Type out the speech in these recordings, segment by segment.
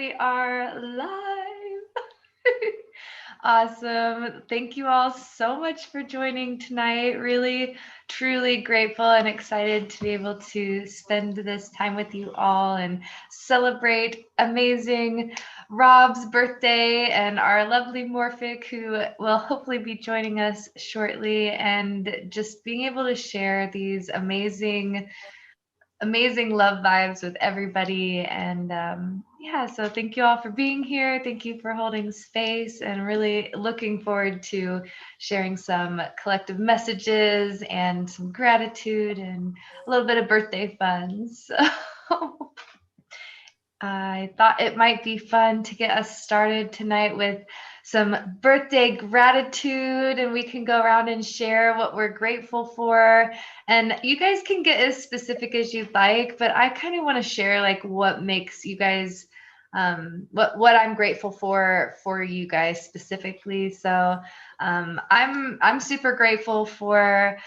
we are live. Awesome. Thank you all so much for joining tonight. Really, truly grateful and excited to be able to spend this time with you all and celebrate amazing Rob's birthday and our lovely Morphic, who will hopefully be joining us shortly, and just being able to share these amazing love vibes with everybody. And yeah, so thank you all for being here. Thank you for holding space, and really looking forward to sharing some collective messages and some gratitude and a little bit of birthday fun. So I thought it might be fun to get us started tonight with some birthday gratitude, and we can go around and share what we're grateful for. And you guys can get as specific as you'd like, but I kind of want to share like what makes you guys what I'm grateful for you guys specifically. So I'm super grateful for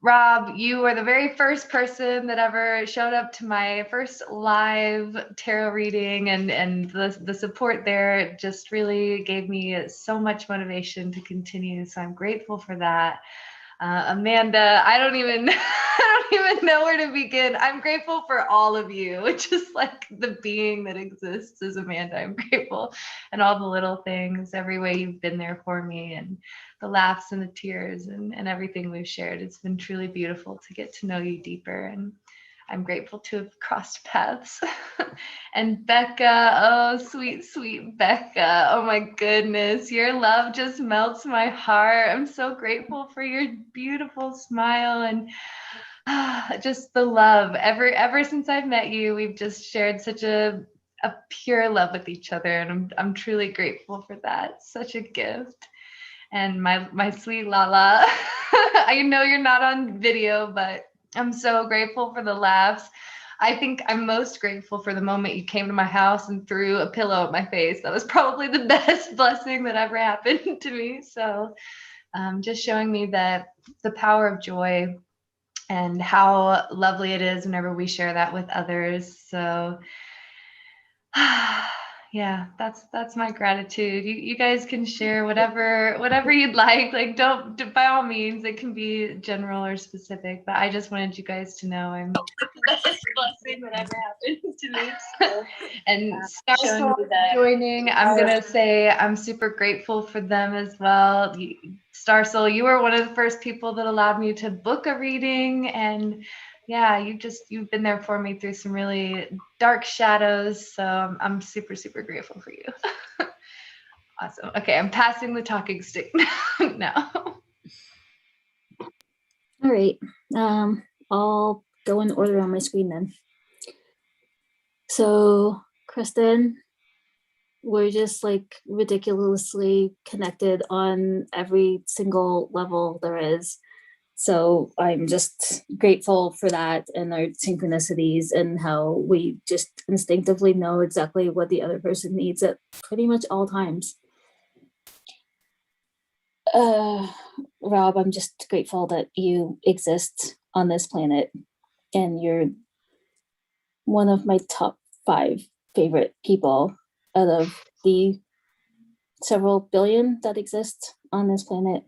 Rob. You were the very first person that ever showed up to my first live tarot reading, and the support there just really gave me so much motivation to continue. So I'm grateful for that. Amanda, I don't even I don't even know where to begin. I'm grateful for all of you, just like the being that exists as Amanda. I'm grateful, and all the little things, every way you've been there for me, and the laughs and the tears and everything we've shared. It's been truly beautiful to get to know you deeper, and I'm grateful to have crossed paths. And Becca, oh, sweet, sweet Becca. Oh my goodness, your love just melts my heart. I'm so grateful for your beautiful smile and just the love. Ever since I've met you, we've just shared such a pure love with each other, and I'm truly grateful for that. Such a gift. And my sweet LaLa. I know you're not on video, but I'm so grateful for the laughs. I think I'm most grateful for the moment you came to my house and threw a pillow at my face. That was probably the best blessing that ever happened to me. So just showing me that the power of joy and how lovely it is whenever we share that with others. So yeah, that's my gratitude. You guys can share whatever you'd like. Like, don't, by all means, it can be general or specific, but I just wanted you guys to know I'm the best blessing that ever happened to me. So, and Star joining, I'm gonna say I'm super grateful for them as well. Star Soul, you were one of the first people that allowed me to book a reading, and yeah, you've been there for me through some really dark shadows. So I'm super, super grateful for you. Awesome. Okay, I'm passing the talking stick now. All right. I'll go in order on my screen then. So, Kristen, we're just like ridiculously connected on every single level there is. So I'm just grateful for that, and our synchronicities, and how we just instinctively know exactly what the other person needs at pretty much all times. Rob, I'm just grateful that you exist on this planet, and you're one of my top 5 favorite people out of the several billion that exist on this planet.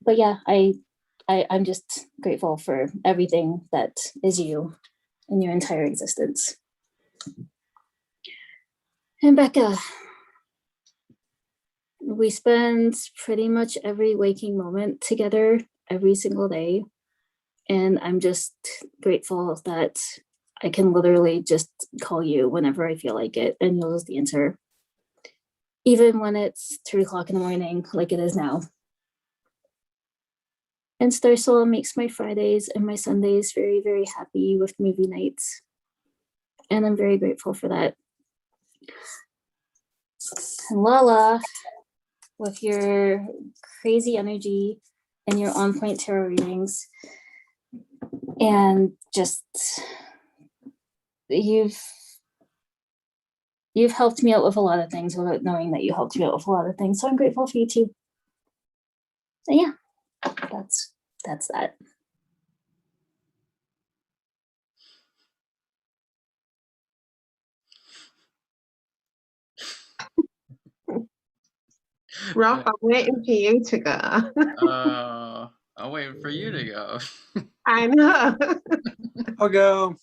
But yeah, I'm just grateful for everything that is you in your entire existence. And Becca, we spend pretty much every waking moment together every single day. And I'm just grateful that I can literally just call you whenever I feel like it, and you'll just answer. Even when it's 3 o'clock in the morning, like it is now. And Star Soul makes my Fridays and my Sundays very, very happy with movie nights. And I'm very grateful for that. And LaLa, with your crazy energy and your on-point tarot readings, and just you've helped me out with a lot of things without knowing that you helped me out with a lot of things. So I'm grateful for you too. So yeah, that's that. Rob, I'm waiting for you to go. I'm waiting for you to go. I know. I'll go.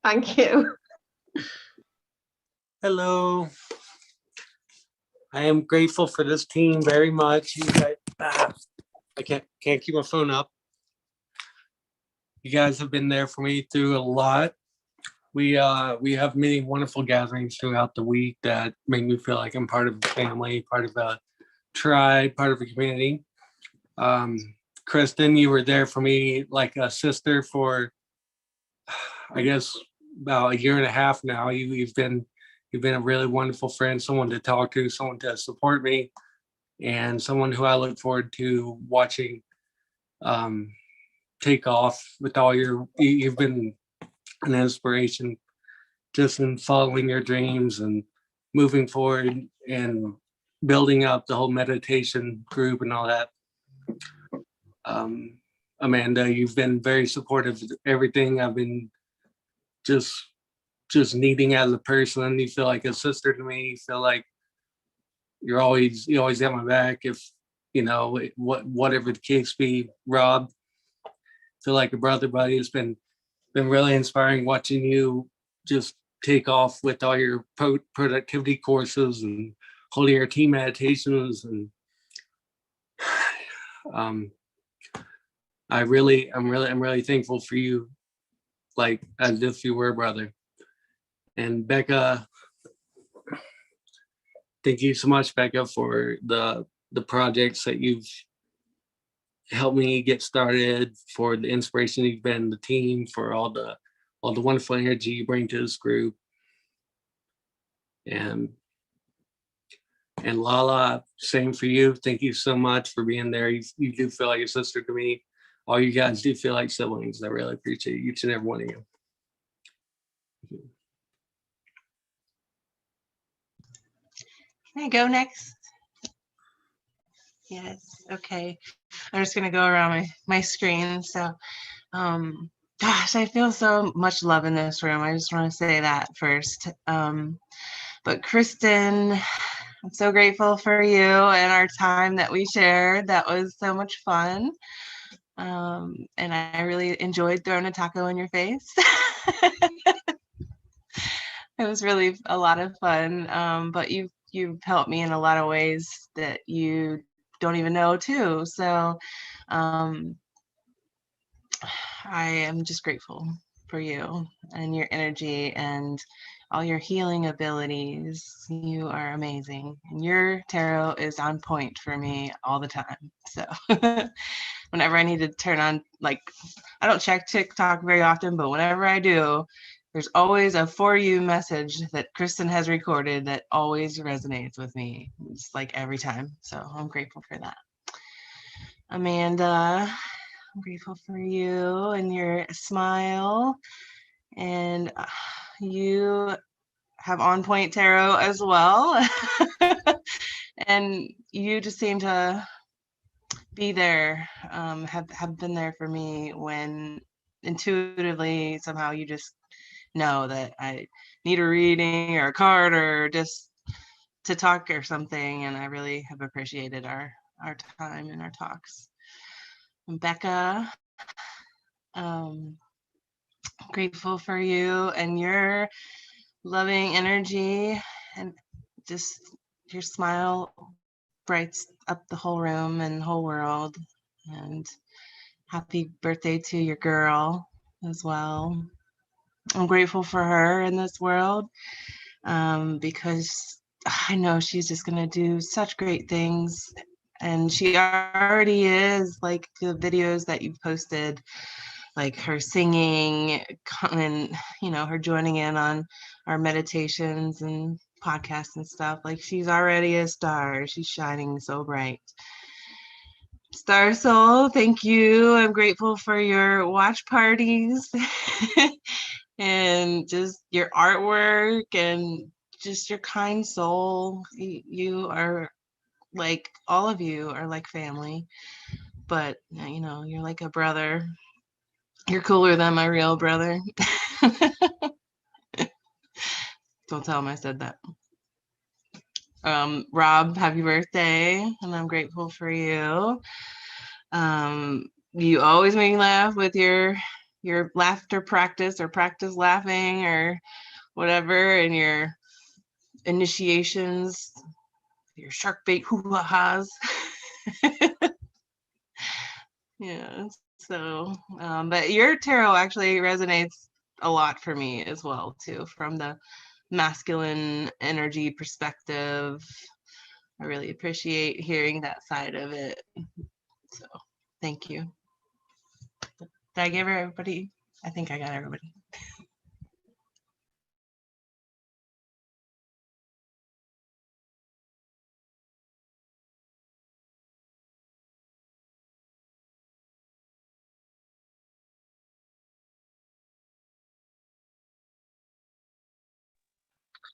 Thank you. Hello. I am grateful for this team very much. You guys, I can't keep my phone up. You guys have been there for me through a lot. We have many wonderful gatherings throughout the week that make me feel like I'm part of a family, part of a tribe, part of a community. Kristen, you were there for me like a sister for, I guess, about a year and a half now. You've been a really wonderful friend, someone to talk to, someone to support me, and someone who I look forward to watching take off with all you've been an inspiration just in following your dreams and moving forward and building up the whole meditation group and all that. Amanda, you've been very supportive of everything I've been just needing as a person. You feel like a sister to me. You feel like you always got my back if whatever the case be. Rob, feel like a brother buddy. It's been really inspiring watching you just take off with all your productivity courses and holding your team meditations, and I'm really thankful for you, like as if you were a brother. And Becca, thank you so much, Becca, for the projects that you've helped me get started, for the inspiration you've been, the team, for all the wonderful energy you bring to this group. And LaLa, same for you. Thank you so much for being there. You do feel like a sister to me. All you guys do feel like siblings. I really appreciate each and every one of you. Can I go next? Yes. Okay. I'm just gonna go around my screen. So, gosh, I feel so much love in this room. I just want to say that first. But Kristen, I'm so grateful for you and our time that we shared. That was so much fun. And I really enjoyed throwing a taco in your face. It was really a lot of fun. But you've helped me in a lot of ways that you don't even know too. So I am just grateful for you and your energy and all your healing abilities. You are amazing. And your tarot is on point for me all the time. So whenever I need to turn on, like, I don't check TikTok very often, but whenever I do, there's always a for you message that Kristen has recorded that always resonates with me. It's like every time. So I'm grateful for that. Amanda, I'm grateful for you and your smile. And you have on point tarot as well. And you just seem to be there, have been there for me when intuitively somehow you just know that I need a reading or a card or just to talk or something. And I really have appreciated our time and our talks. And Becca, grateful for you and your loving energy, and just your smile brights up the whole room and whole world. And happy birthday to your girl as well. I'm grateful for her in this world, because I know she's just going to do such great things. And she already is, like the videos that you've posted, like her singing and, her joining in on our meditations and podcasts and stuff. Like, she's already a star. She's shining so bright. Star Soul, thank you. I'm grateful for your watch parties and just your artwork and just your kind soul. You are like, all of you are like family, but you're like a brother. You're cooler than my real brother. Don't tell him I said that. Rob, happy birthday, and I'm grateful for you. You always make me laugh with your laughter practice or practice laughing or whatever, and your initiations, your shark bait hoo-ha-has. Yeah, so but your tarot actually resonates a lot for me as well too, from the masculine energy perspective. I really appreciate hearing that side of it. So thank you. Did I give everybody? I think I got everybody.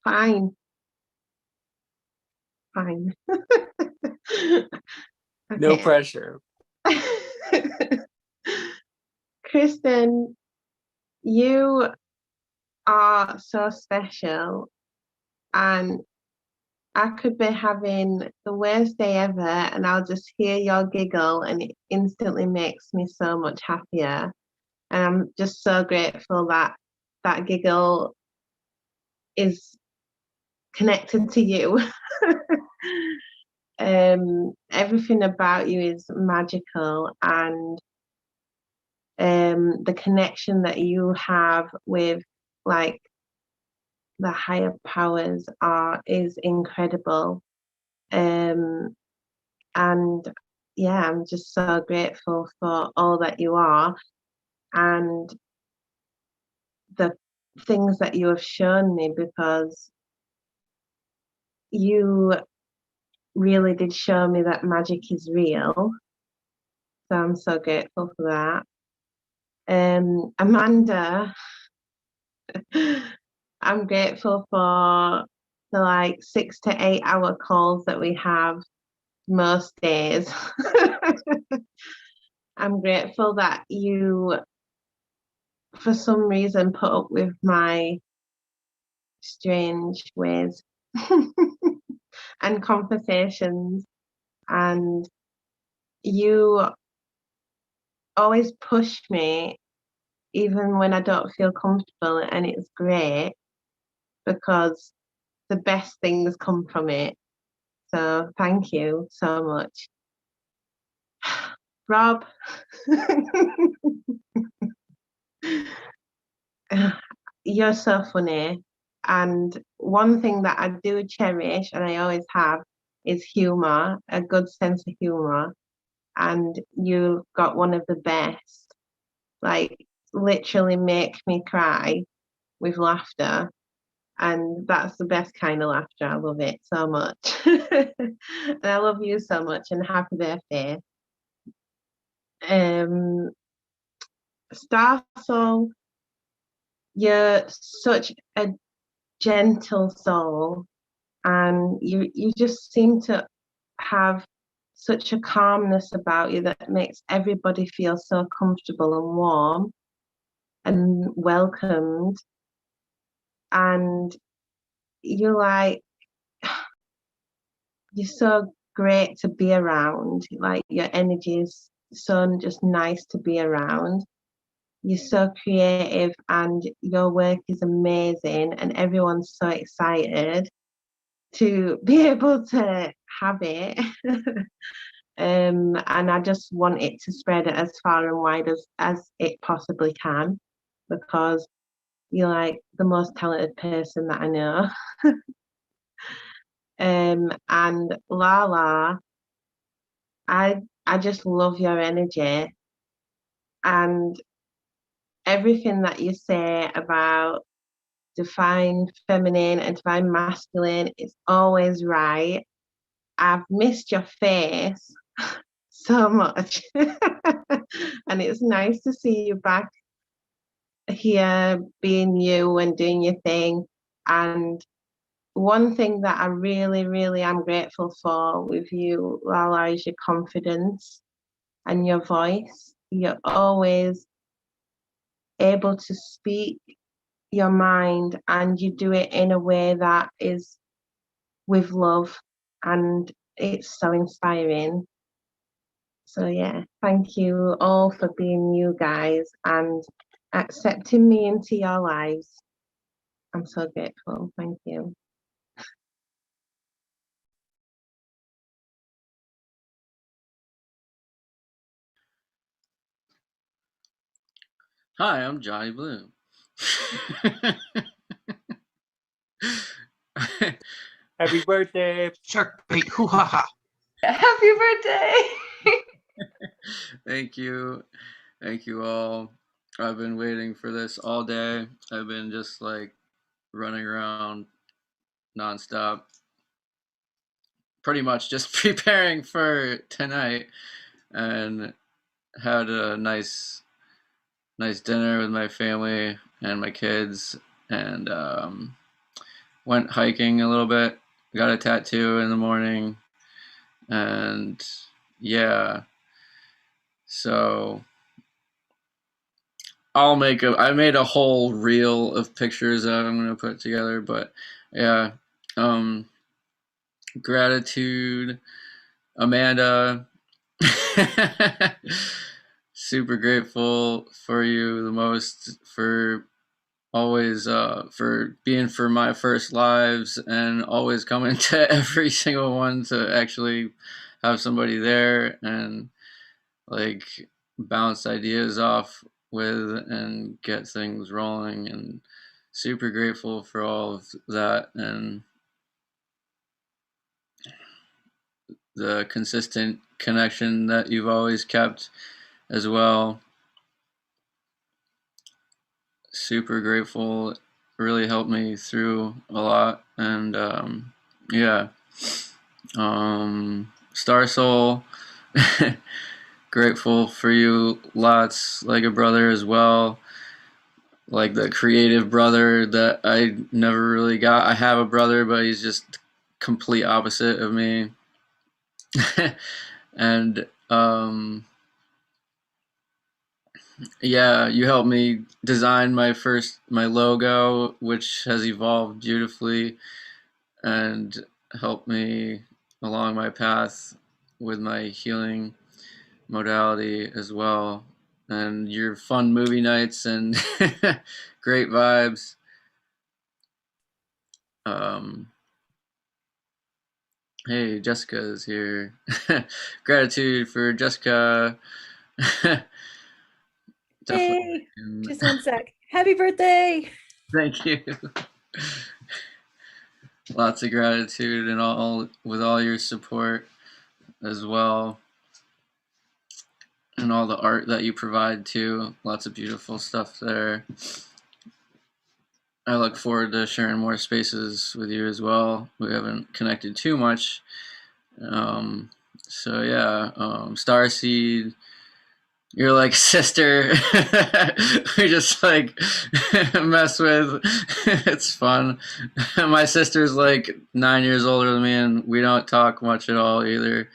Fine. Fine. No Okay. pressure. Kristen, you are so special, and I could be having the worst day ever and I'll just hear your giggle and it instantly makes me so much happier. And I'm just so grateful that that giggle is connected to you. Everything about you is magical, and the connection that you have with like the higher powers is incredible. And yeah, I'm just so grateful for all that you are and the things that you have shown me, because you really did show me that magic is real. So I'm so grateful for that. Amanda, I'm grateful for the like 6 to 8 hour calls that we have most days. I'm grateful that you, for some reason, put up with my strange ways and conversations, and you always push me even when I don't feel comfortable, and it's great because the best things come from it. So thank you so much. Rob, you're so funny. And one thing that I do cherish, and I always have, is humor, a good sense of humor. And you've got one of the best, like literally make me cry with laughter. And that's the best kind of laughter. I love it so much. And I love you so much, and happy birthday. Star Soul, you're such a gentle soul, and you just seem to have such a calmness about you that makes everybody feel so comfortable and warm and welcomed. And you're like, you're so great to be around. Like your energy is so just nice to be around. You're so creative and your work is amazing, and everyone's so excited to be able to have it. And I just want it to spread as far and wide as it possibly can, because you're like the most talented person that I know. And LaLa, I just love your energy, and everything that you say about divine feminine and divine masculine is always right. I've missed your face so much. And it's nice to see you back here being you and doing your thing. And one thing that I really, really am grateful for with you, LaLa, is your confidence and your voice. You're always able to speak your mind, and you do it in a way that is with love, and it's so inspiring. So yeah, thank you all for being you guys and accepting me into your lives. I'm so grateful. Thank you. Hi, I'm Johnny Bloom. Happy birthday. Shark bait, hoo ha ha. Happy birthday. Thank you. Thank you all. I've been waiting for this all day. I've been just like running around nonstop, pretty much just preparing for tonight, and had a nice dinner with my family and my kids, and went hiking a little bit. Got a tattoo in the morning, and yeah, so I made a whole reel of pictures that I'm gonna put together, but yeah, gratitude, Amanda. Super grateful for you the most, for always for being for my first lives and always coming to every single one to actually have somebody there and like bounce ideas off with and get things rolling, and super grateful for all of that and the consistent connection that you've always kept as well. Super grateful. It really helped me through a lot. And yeah, Star Soul, grateful for you lots, like a brother as well, like the creative brother that I never really got. I have a brother, but he's just complete opposite of me. And yeah, you helped me design my logo, which has evolved beautifully and helped me along my path with my healing modality as well. And your fun movie nights and great vibes. Hey, Jessica is here. Gratitude for Jessica. Definitely. Hey, just 1 sec. Happy birthday. Thank you. Lots of gratitude and all with all your support as well, and all the art that you provide too. Lots of beautiful stuff there. I look forward to sharing more spaces with you as well. We haven't connected too much. So yeah, Starseed, you're like sister. We just like mess with. It's fun. My sister's like 9 years older than me, and we don't talk much at all either.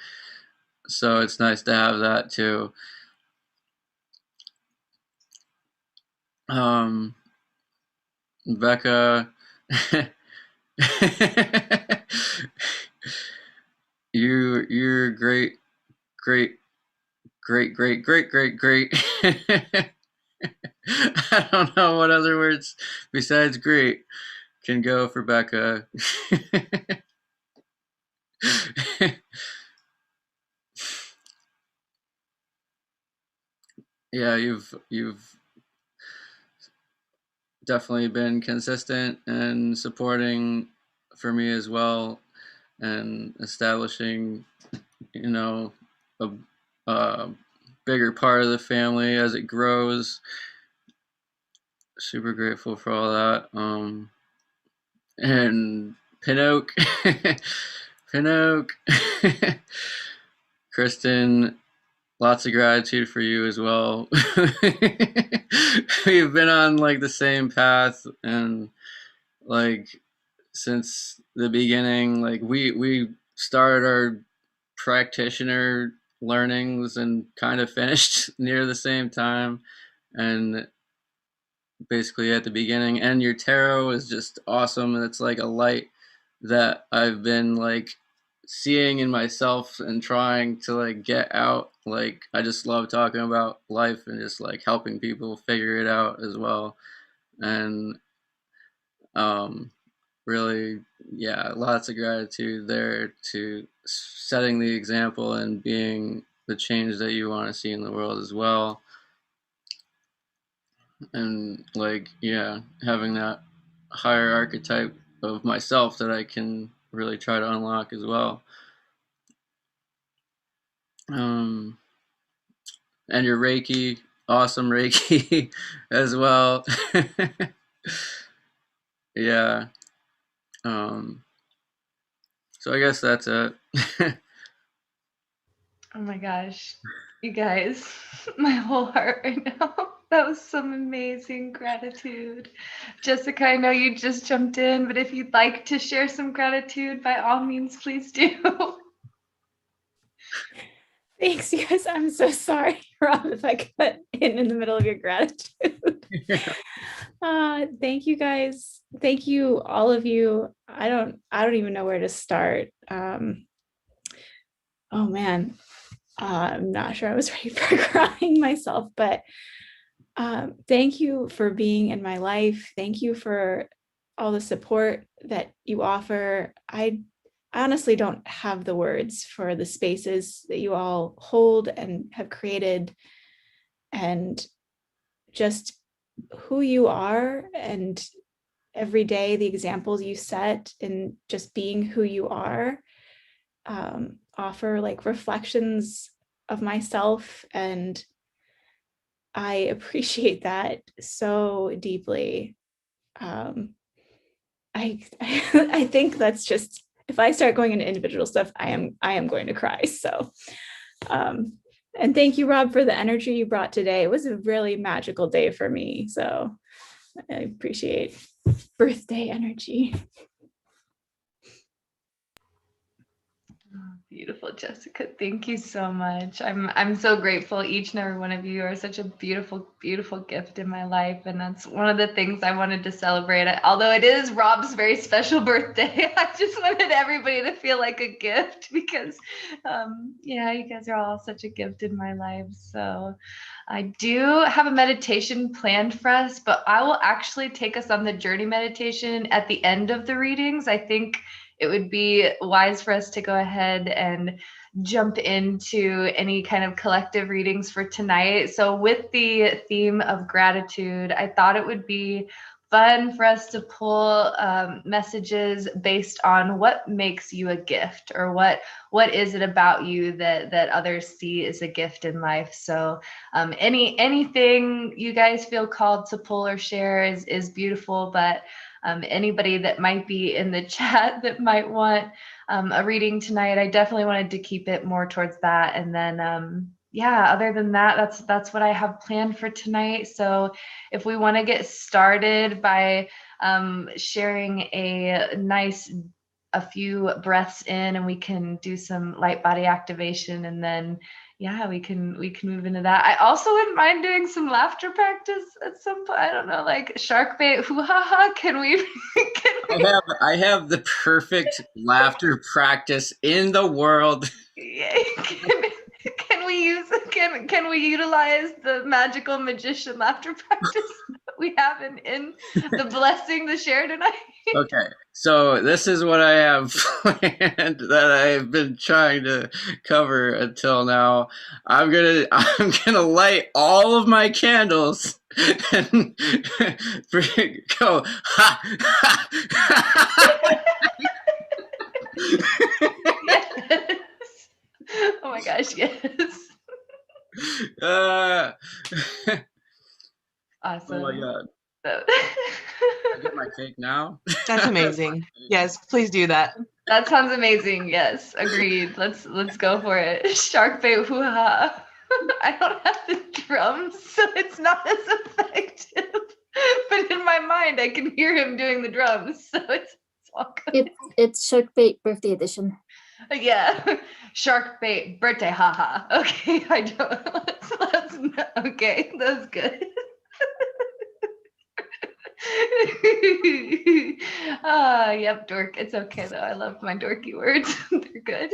So it's nice to have that too. Becca, you're great, great, great, great, great, great, great. I don't know what other words besides great can go for Becca. Yeah, you've definitely been consistent and supporting for me as well, and establishing, you know, a bigger part of the family as it grows. Super grateful for all that. And Pinocchio, Pinocchio, Kristen, lots of gratitude for you as well. We've been on like the same path, and like since the beginning, like we started our practitioner learnings and kind of finished near the same time, and basically at the beginning. And your tarot is just awesome. It's like a light that I've been like seeing in myself and trying to like get out. Like I just love talking about life and just like helping people figure it out as well. And really, yeah, lots of gratitude there to setting the example and being the change that you want to see in the world as well. And like, yeah, having that higher archetype of myself that I can really try to unlock as well. And your Reiki, awesome Reiki as well. Yeah. So I guess that's it. Oh my gosh, you guys, my whole heart right now. That was some amazing gratitude. Jessica, I know you just jumped in, but if you'd like to share some gratitude, by all means, please do. Thanks, you guys. I'm so sorry, Rob, if I cut in the middle of your gratitude. Thank you guys. Thank you, all of you. I don't even know where to start. Oh man, I'm not sure I was ready for crying myself, but thank you for being in my life. Thank you for all the support that you offer. I honestly don't have the words for the spaces that you all hold and have created, and just who you are, and every day the examples you set in just being who you are offer like reflections of myself, and I appreciate that so deeply. I think that's just, if I start going into individual stuff, I am going to cry. So and thank you, Rob, for the energy you brought today. It was a really magical day for me, so I appreciate birthday energy. Beautiful, Jessica. Thank you so much. I'm so grateful. Each and every one of you are such a beautiful, beautiful gift in my life, and that's one of the things I wanted to celebrate. Although it is Rob's very special birthday, I just wanted everybody to feel like a gift because, yeah, you guys are all such a gift in my life. So I do have a meditation planned for us, but I will actually take us on the journey meditation at the end of the readings. I think it would be wise for us to go ahead and jump into any kind of collective readings for tonight. So with the theme of gratitude, I thought it would be fun for us to pull messages based on what makes you a gift, or what is it about you that others see as a gift in life. So anything you guys feel called to pull or share is beautiful, but anybody that might be in the chat that might want a reading tonight, I definitely wanted to keep it more towards that. And then, yeah, other than that, that's what I have planned for tonight. So if we want to get started by sharing a few breaths in, and we can do some light body activation, and then yeah, we can move into that. I also wouldn't mind doing some laughter practice at some point. I don't know, like shark bait, hoo ha ha. Can we? I have the perfect laughter practice in the world. Yeah, can we utilize the magical magician laughter practice that we have in the blessing to share tonight? Okay, so this is what I have planned that I've been trying to cover until now. I'm gonna light all of my candles and go ha ha ha. Yes. Oh my gosh, yes. Awesome. Oh my god. So- I get my cake now. That's amazing. Yes, please do that. That sounds amazing. Yes, agreed. Let's go for it. Shark bait, hoo ha. I don't have the drums, so it's not as effective. But in my mind, I can hear him doing the drums, so it's all good. It's Shark Bait birthday edition. Yeah, shark bait birthday, haha. Okay, I don't. Okay, that's good. Yep, dork. It's okay though. I love my dorky words. They're good.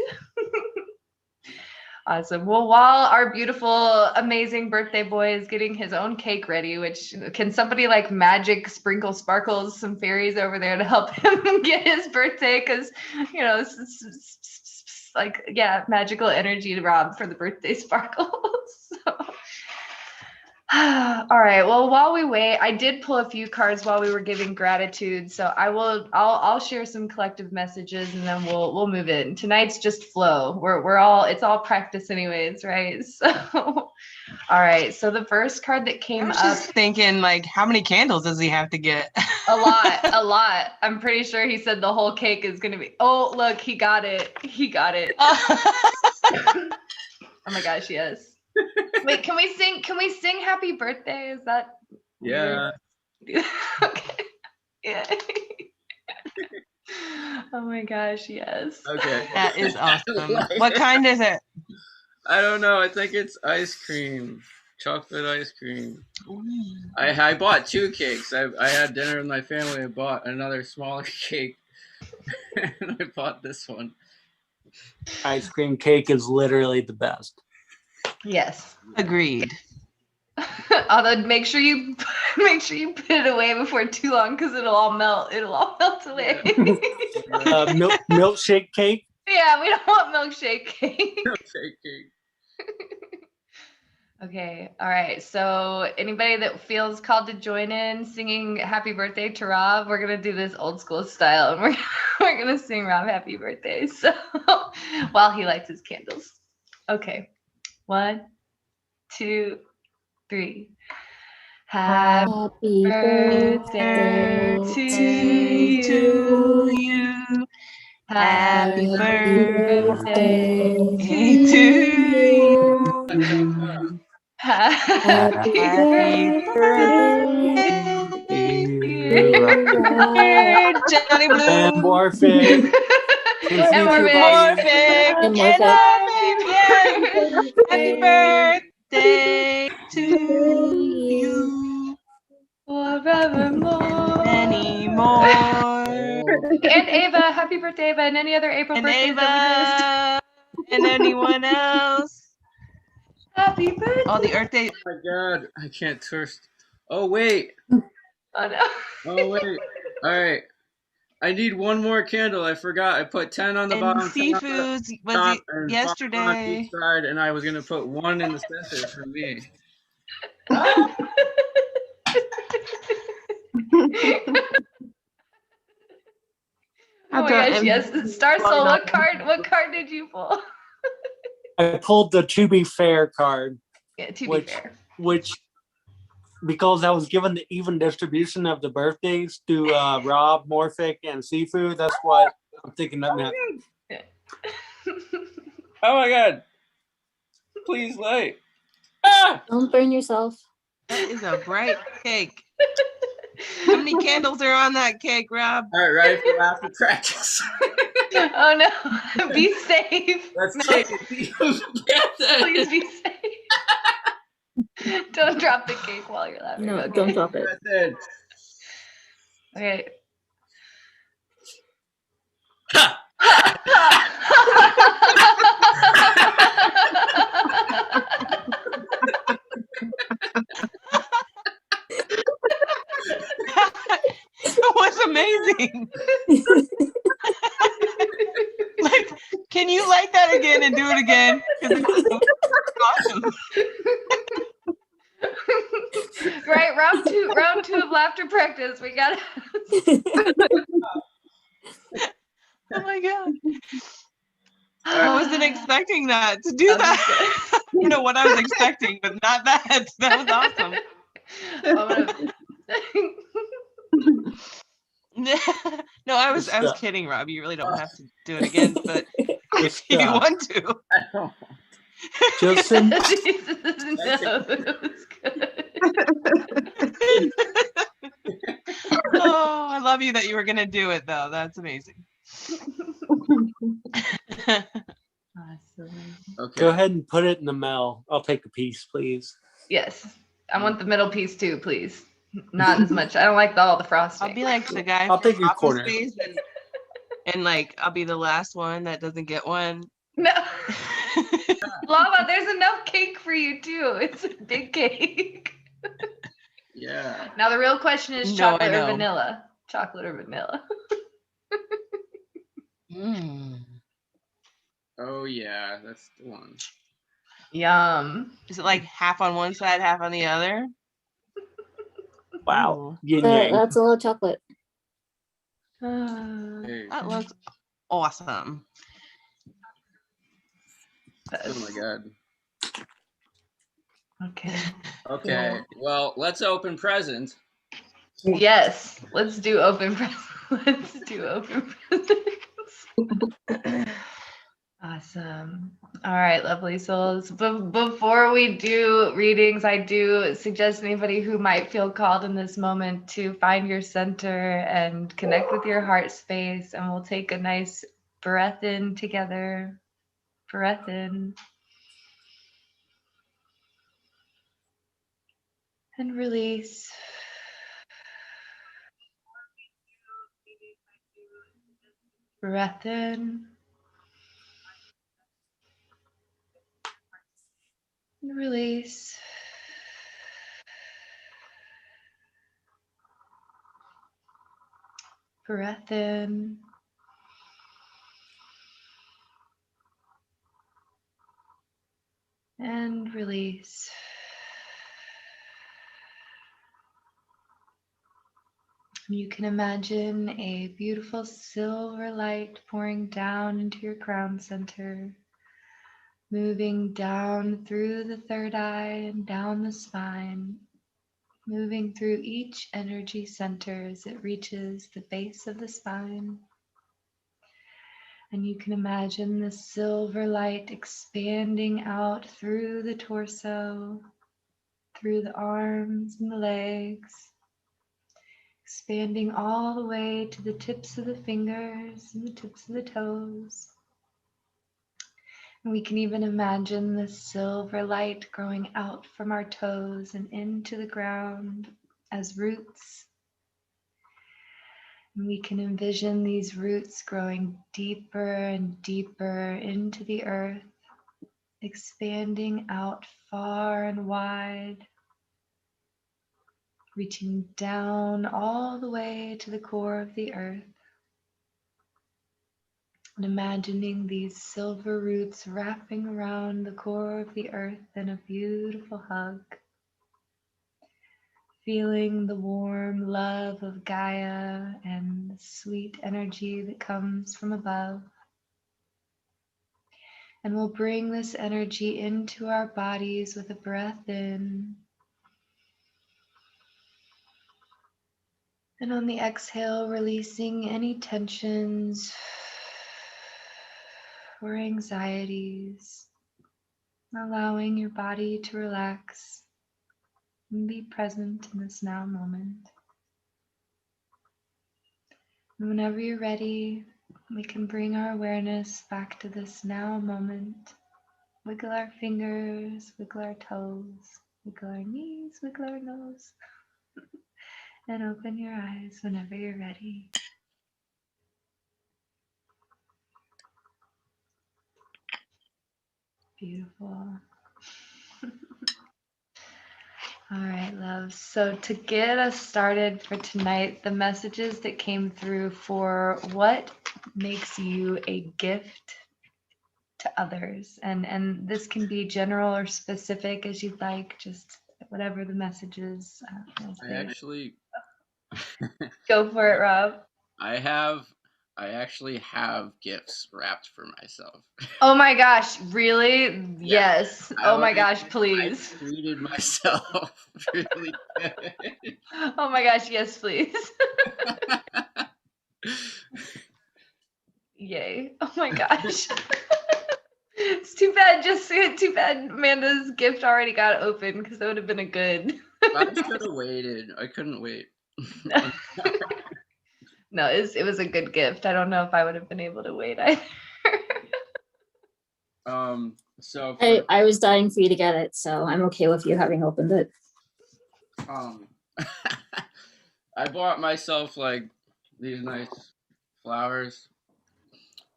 Awesome. Well, while our beautiful, amazing birthday boy is getting his own cake ready, which can somebody like magic sprinkle sparkles some fairies over there to help him get his birthday? Because, you know, like, yeah, magical energy to Rob for the birthday sparkles. So. All right. Well, while we wait, I did pull a few cards while we were giving gratitude. So I'll share some collective messages and then we'll move in. Tonight's just flow. It's all practice anyways, right? So all right. So the first card that I came was up, just thinking, like, how many candles does he have to get? a lot. I'm pretty sure he said the whole cake is gonna be. Oh, look, he got it. Oh my gosh, yes. Wait, can we sing happy birthday? Is that Yeah. weird? Okay. Yeah. Oh my gosh, yes. Okay. That is awesome. What kind is it? I don't know. I think it's ice cream. Chocolate ice cream. I bought 2 cakes. I had dinner with my family. I bought another smaller cake. And I bought this one. Ice cream cake is literally the best. Yes. Agreed. Although make sure you put it away before too long because it'll all melt away. Milkshake cake. Yeah, we don't want milkshake cake. Milkshake cake. Okay, all right. So anybody that feels called to join in singing happy birthday to Rob, we're gonna do this old school style and we're gonna sing Rob happy birthday. So while he lights his candles. Okay. 1, 2, 3. Happy birthday to you. Happy birthday to you. Happy birthday, dear Johnny And Blue. Morphic. And Morphic. And And Morphic. Happy birthday to you. forevermore. Many more. And Ava, happy birthday, Ava, and any other April And birthdays that Ava. And anyone else. we missed. Happy birthday. All the Earth Day. Oh my god. I can't thirst. Oh, wait. Oh no. Oh, wait. All right. I need one more candle. I forgot. I put 10 on the And bottom. 10 on the seafoods was top, it and 5 on yesterday. each side, and I was going to put 1 in the center for me. Oh my gosh, yes. Star Soul, what card did you pull? I pulled the To Be Fair card, Yeah, to be Which- fair. which, because I was given the even distribution of the birthdays to Rob, Morphic, and Seafood, that's what I'm thinking that meant. Oh my god. Please light. Ah! Don't burn yourself. That is a bright cake. How many candles are on that cake, Rob? All right, ready for laughter practice. Oh no. Be safe. Let's take it. Please be safe. Don't drop the cake while you're laughing. No, Okay. don't drop it. Breath in. Okay. Ha! That was amazing. Like, can you light that again and do it again? 'Cause it's awesome. Right, round two of laughter practice. We got Oh my god. I wasn't expecting that to do that. You know what I was expecting, but not that. That was awesome. No, I was kidding, Rob. You really don't have to do it again, but if you want to. I don't. Justin, No, it was good. Oh, I love you that you were gonna do it though. That's amazing. Awesome. Okay. go ahead and put it in the mail. I'll take a piece, please. Yes. I want the middle piece too, please. Not as much. I don't like all the frosting. I'll be like the guy I'll from take your Office quarter. Space, and like I'll be the last one that doesn't get one. No. LaLa, there's enough cake for you too. It's a big cake. Yeah. Now the real question is No, I chocolate or know. vanilla? Chocolate or vanilla? Oh yeah, that's the one. Yum. Is it like half on one side, half on the other? Wow. Ooh, Yin yang. That's a lot of chocolate. Hey. that looks awesome. Oh my god. Okay. Okay. Well, let's open presents. Yes. Let's do open presents. Let's do open presents. Awesome. All right, lovely souls. Before we do readings, I do suggest anybody who might feel called in this moment to find your center and connect with your heart space. And we'll take a nice breath in together. Breath in. And release. Breath in. And release. Breath in. And release. You can imagine a beautiful silver light pouring down into your crown center, moving down through the third eye and down the spine, moving through each energy center as it reaches the base of the spine. And you can imagine the silver light expanding out through the torso, through the arms and the legs, expanding all the way to the tips of the fingers and the tips of the toes. And we can even imagine the silver light growing out from our toes and into the ground as roots. And we can envision these roots growing deeper and deeper into the earth, expanding out far and wide, reaching down all the way to the core of the earth. And imagining these silver roots wrapping around the core of the earth in a beautiful hug. Feeling the warm love of Gaia and the sweet energy that comes from above. And we'll bring this energy into our bodies with a breath in. And on the exhale, releasing any tensions or anxieties, allowing your body to relax and be present in this now moment. And whenever you're ready, we can bring our awareness back to this now moment. Wiggle our fingers, wiggle our toes, wiggle our knees, wiggle our nose, and open your eyes whenever you're ready. Beautiful. All right, love. So to get us started for tonight, the messages that came through for what makes you a gift to others, and this can be general or specific as you'd like, just whatever the message is. I actually Go for it, Rob. I actually have gifts wrapped for myself. Oh my gosh, really? Yeah. Yes. Oh my gosh, please. I treated myself really good. Oh my gosh, yes, please. Yay. Oh my gosh. It's too bad Amanda's gift already got open, because that would have been a good. I should have waited. I couldn't wait. No, it was a good gift. I don't know if I would have been able to wait either. So I was dying for you to get it, so I'm okay with you having opened it. I bought myself like these nice flowers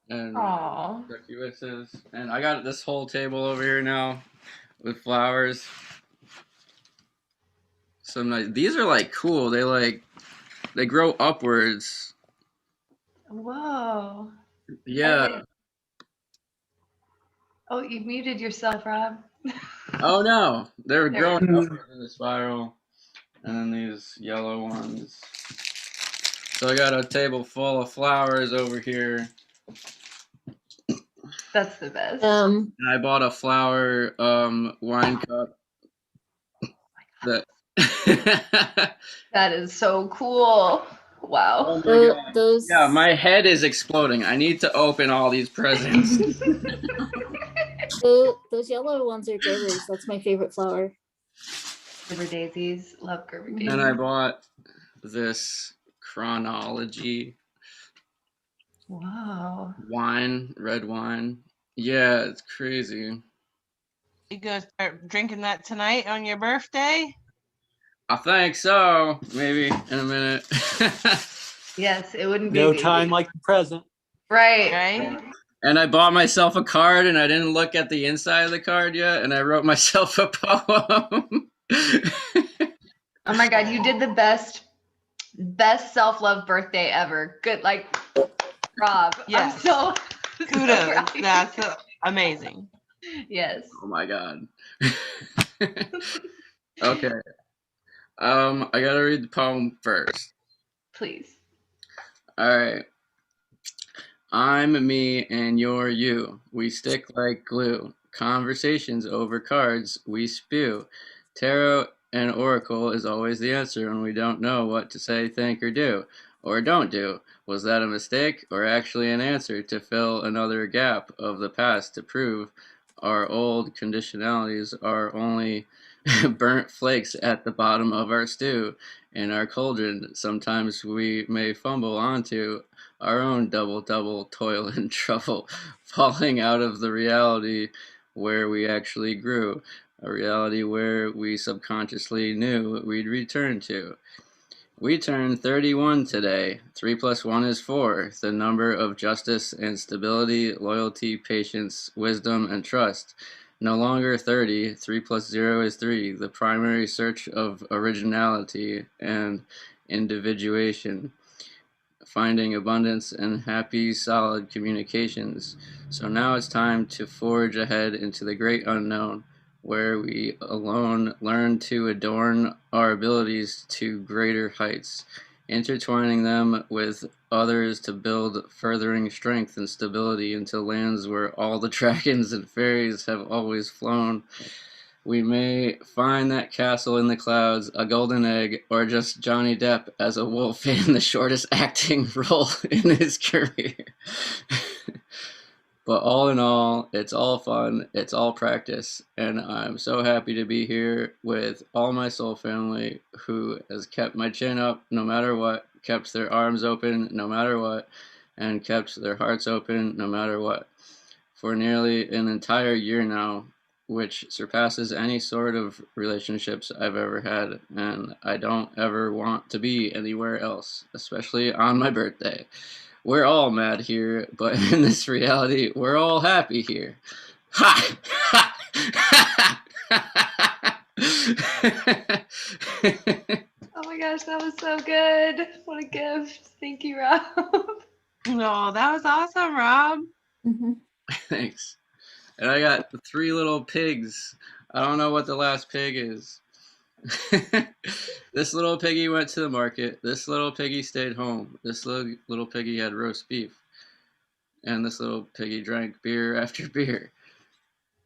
and Aw. succubuses, and I got this whole table over here now with flowers. Some nice. These are like cool. They grow upwards. Whoa. Yeah. Oh, you muted yourself, Rob. Oh no, they're There we growing go. upwards in the spiral, and then these yellow ones. So I got a table full of flowers over here, That's the best. and I bought a flower wine cup that. That is so cool. Wow. Oh my god. Those Yeah, my head is exploding. I need to open all these presents. those yellow ones are gerbers. That's my favorite flower. Gerber daisies. Love Gerber daisies. And I bought this chronology Wow. wine, red wine. Yeah, it's crazy. You gonna start drinking that tonight on your birthday? I think so. Maybe in a minute. Yes, it wouldn't be No an easy- time like the present. Right. Right? And I bought myself a card, and I didn't look at the inside of the card yet, and I wrote myself a poem. Oh my God, you did the best self-love birthday ever. Good, like Rob. Yes. I'm so Kudos. proud. That's amazing. Yes. Oh my god. Okay. I gotta read the poem first. Please. All right. I'm me and you're you. We stick like glue. Conversations over cards we spew. Tarot and oracle is always the answer when we don't know what to say, think, or do. Or don't do. Was that a mistake or actually an answer to fill another gap of the past to prove our old conditionalities are only burnt flakes at the bottom of our stew? In our cauldron, sometimes we may fumble onto our own double toil and trouble, falling out of the reality where we actually grew, a reality where we subconsciously knew we'd return to. We turned 31 today. 3 plus 1 is 4, the number of justice and stability, loyalty, patience, wisdom, and trust. No longer 30, 3 plus 0 is 3, the primary search of originality and individuation, finding abundance and happy, solid communications. So now it's time to forge ahead into the great unknown, where we alone learn to adorn our abilities to greater heights, intertwining them with others to build furthering strength and stability into lands where all the dragons and fairies have always flown. We may find that castle in the clouds, a golden egg, or just Johnny Depp as a wolf in the shortest acting role in his career. But all in all, it's all fun, it's all practice, and I'm so happy to be here with all my soul family who has kept my chin up no matter what, kept their arms open no matter what, and kept their hearts open no matter what. For nearly an entire year now, which surpasses any sort of relationships I've ever had, and I don't ever want to be anywhere else, especially on my birthday. We're all mad here, but in this reality, we're all happy here. Ha! Ha! Oh my gosh, that was so good. What a gift. Thank you, Rob. No, that was awesome, Rob. Mhm. Thanks. And I got 3 little pigs. I don't know what the last pig is. This little piggy went to the market. This little piggy stayed home. This little piggy had roast beef. And this little piggy drank beer after beer.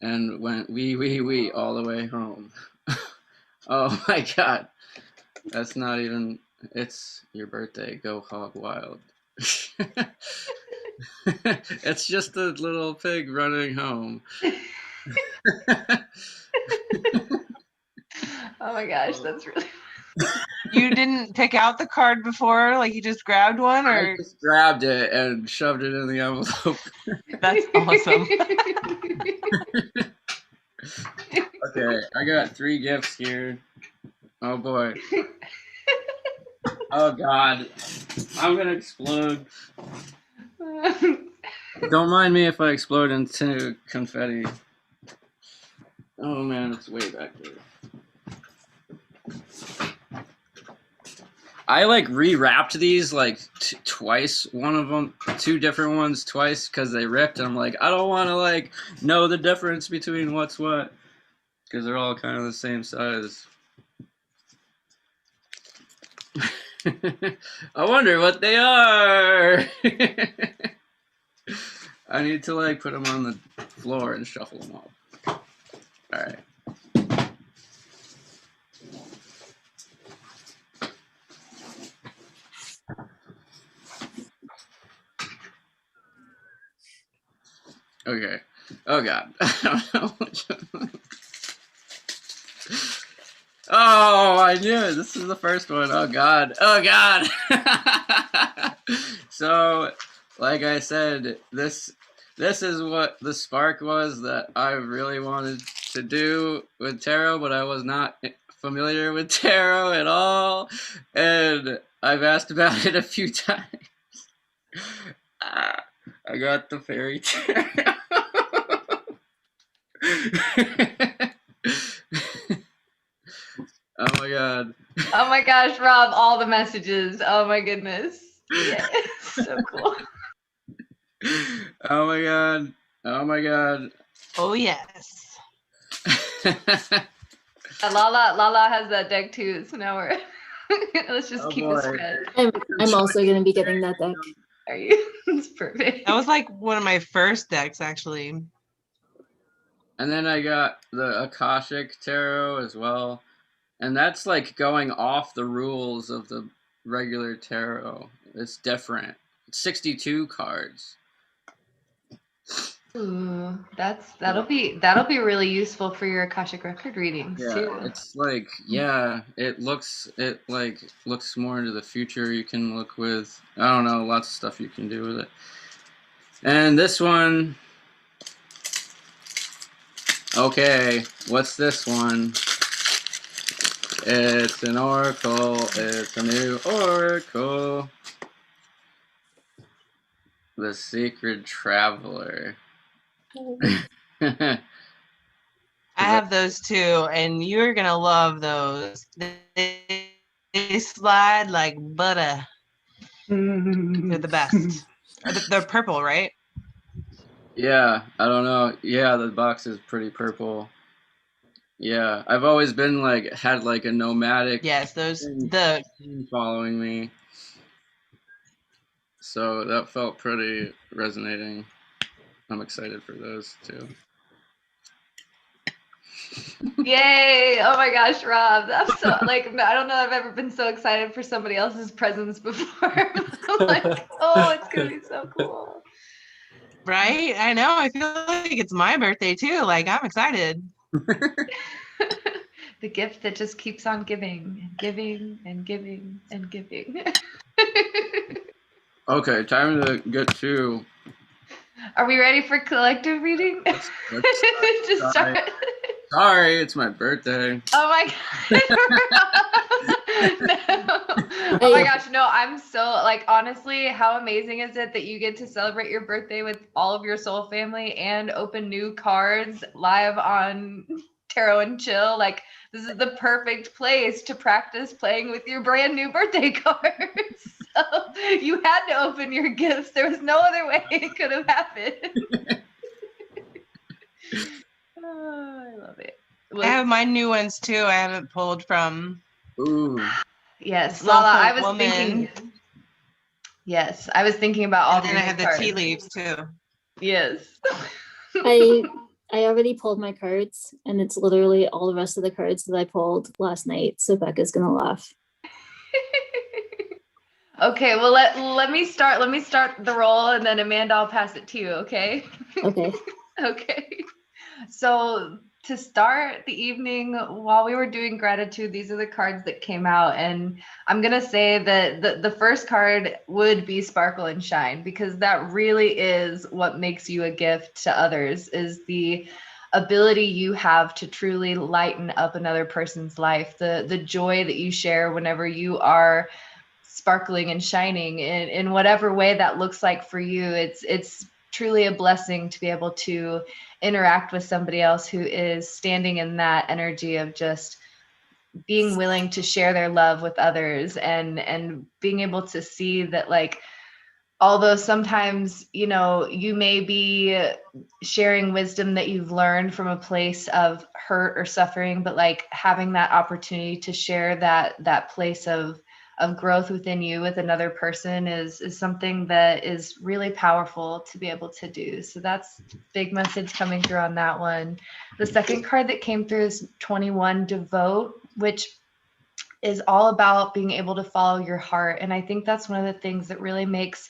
And went wee all the way home. Oh my god. That's not even... It's your birthday. Go hog wild. It's just a little pig running home. Oh my gosh, that's really You didn't pick out the card before, like you just grabbed one, I or just grabbed it and shoved it in the envelope. that's awesome. Okay, I got 3 gifts here. Oh boy. Oh God, I'm gonna explode. Don't mind me if I explode into confetti. Oh man, it's way back there. I like rewrapped these like twice. One of them, two different ones twice because they ripped. And I'm like, I don't want to like know the difference between what's what because they're all kind of the same size. I wonder what they are. I need to like put them on the floor and shuffle them up. All right. Okay. Oh God. I don't know which one. Oh, I knew it. This is the first one. Oh God. Oh God. So, like I said, this is what the spark was that I really wanted to do with tarot, but I was not familiar with tarot at all, and I've asked about it a few times. I got the fairy tarot. Oh my God. Oh my gosh, Rob, all the messages. Oh my goodness. Yeah, so cool. Oh my God. Oh my God. Oh yes. LaLa has that deck too, so now we're let's just Oh keep boy. it spread. I'm also going to be getting that deck. Are you? It's perfect. That was like one of my first decks, actually. And then I got the Akashic Tarot as well. And that's like going off the rules of the regular tarot. It's different. It's 62 cards. Ooh, that'll be really useful for your Akashic record readings Yeah, too. it's like it looks more into the future. You can look with I don't know, lots of stuff you can do with it. And this one, okay, what's this one? It's an oracle. It's a new oracle. The Sacred Traveler. I have those too, and you're gonna love those. They slide like butter. They're the best. They're purple, right? Yeah, I don't know. Yeah, the box is pretty purple. Yeah, I've always been like had like a nomadic Yes, thing the following me. So that felt pretty resonating. I'm excited for those too. Yay! Oh my gosh, Rob. That's so like I don't know if I've ever been so excited for somebody else's presents before. I'm like, oh, it's gonna be so cool. right? I know. I feel like it's my birthday too. Like I'm excited. The gift that just keeps on giving and giving and giving and giving. Okay, time to get to. Are we ready for collective reading? Let's Just start. Sorry, it's my birthday. Oh my god. No. Oh my gosh, no, I'm so like honestly, how amazing is it that you get to celebrate your birthday with all of your soul family and open new cards live on Tarot and Chill? Like this is the perfect place to practice playing with your brand new birthday cards. So you had to open your gifts. There was no other way it could have happened. Oh, I love it. I have my new ones too. I haven't pulled from. Ooh. Yes, Soulful LaLa, I was Woman. thinking. Yes, I was thinking about all And then I have the cards. tea leaves too. Yes. I already pulled my cards, and it's literally all the rest of the cards that I pulled last night. So Becca's gonna laugh. Okay, well let me start the roll, and then Amanda, I'll pass it to you. Okay. Okay. Okay. So to start the evening, while we were doing gratitude, these are the cards that came out. And I'm going to say that the first card would be Sparkle and Shine, because that really is what makes you a gift to others, is the ability you have to truly lighten up another person's life, the joy that you share whenever you are sparkling and shining in whatever way that looks like for you. It's truly a blessing to be able to interact with somebody else who is standing in that energy of just being willing to share their love with others, and being able to see that, like, although sometimes, you know, you may be sharing wisdom that you've learned from a place of hurt or suffering, but like having that opportunity to share that place of growth within you with another person is something that is really powerful to be able to do. So that's big message coming through on that one. The second card that came through is 21, Devote, which is all about being able to follow your heart. And I think that's one of the things that really makes,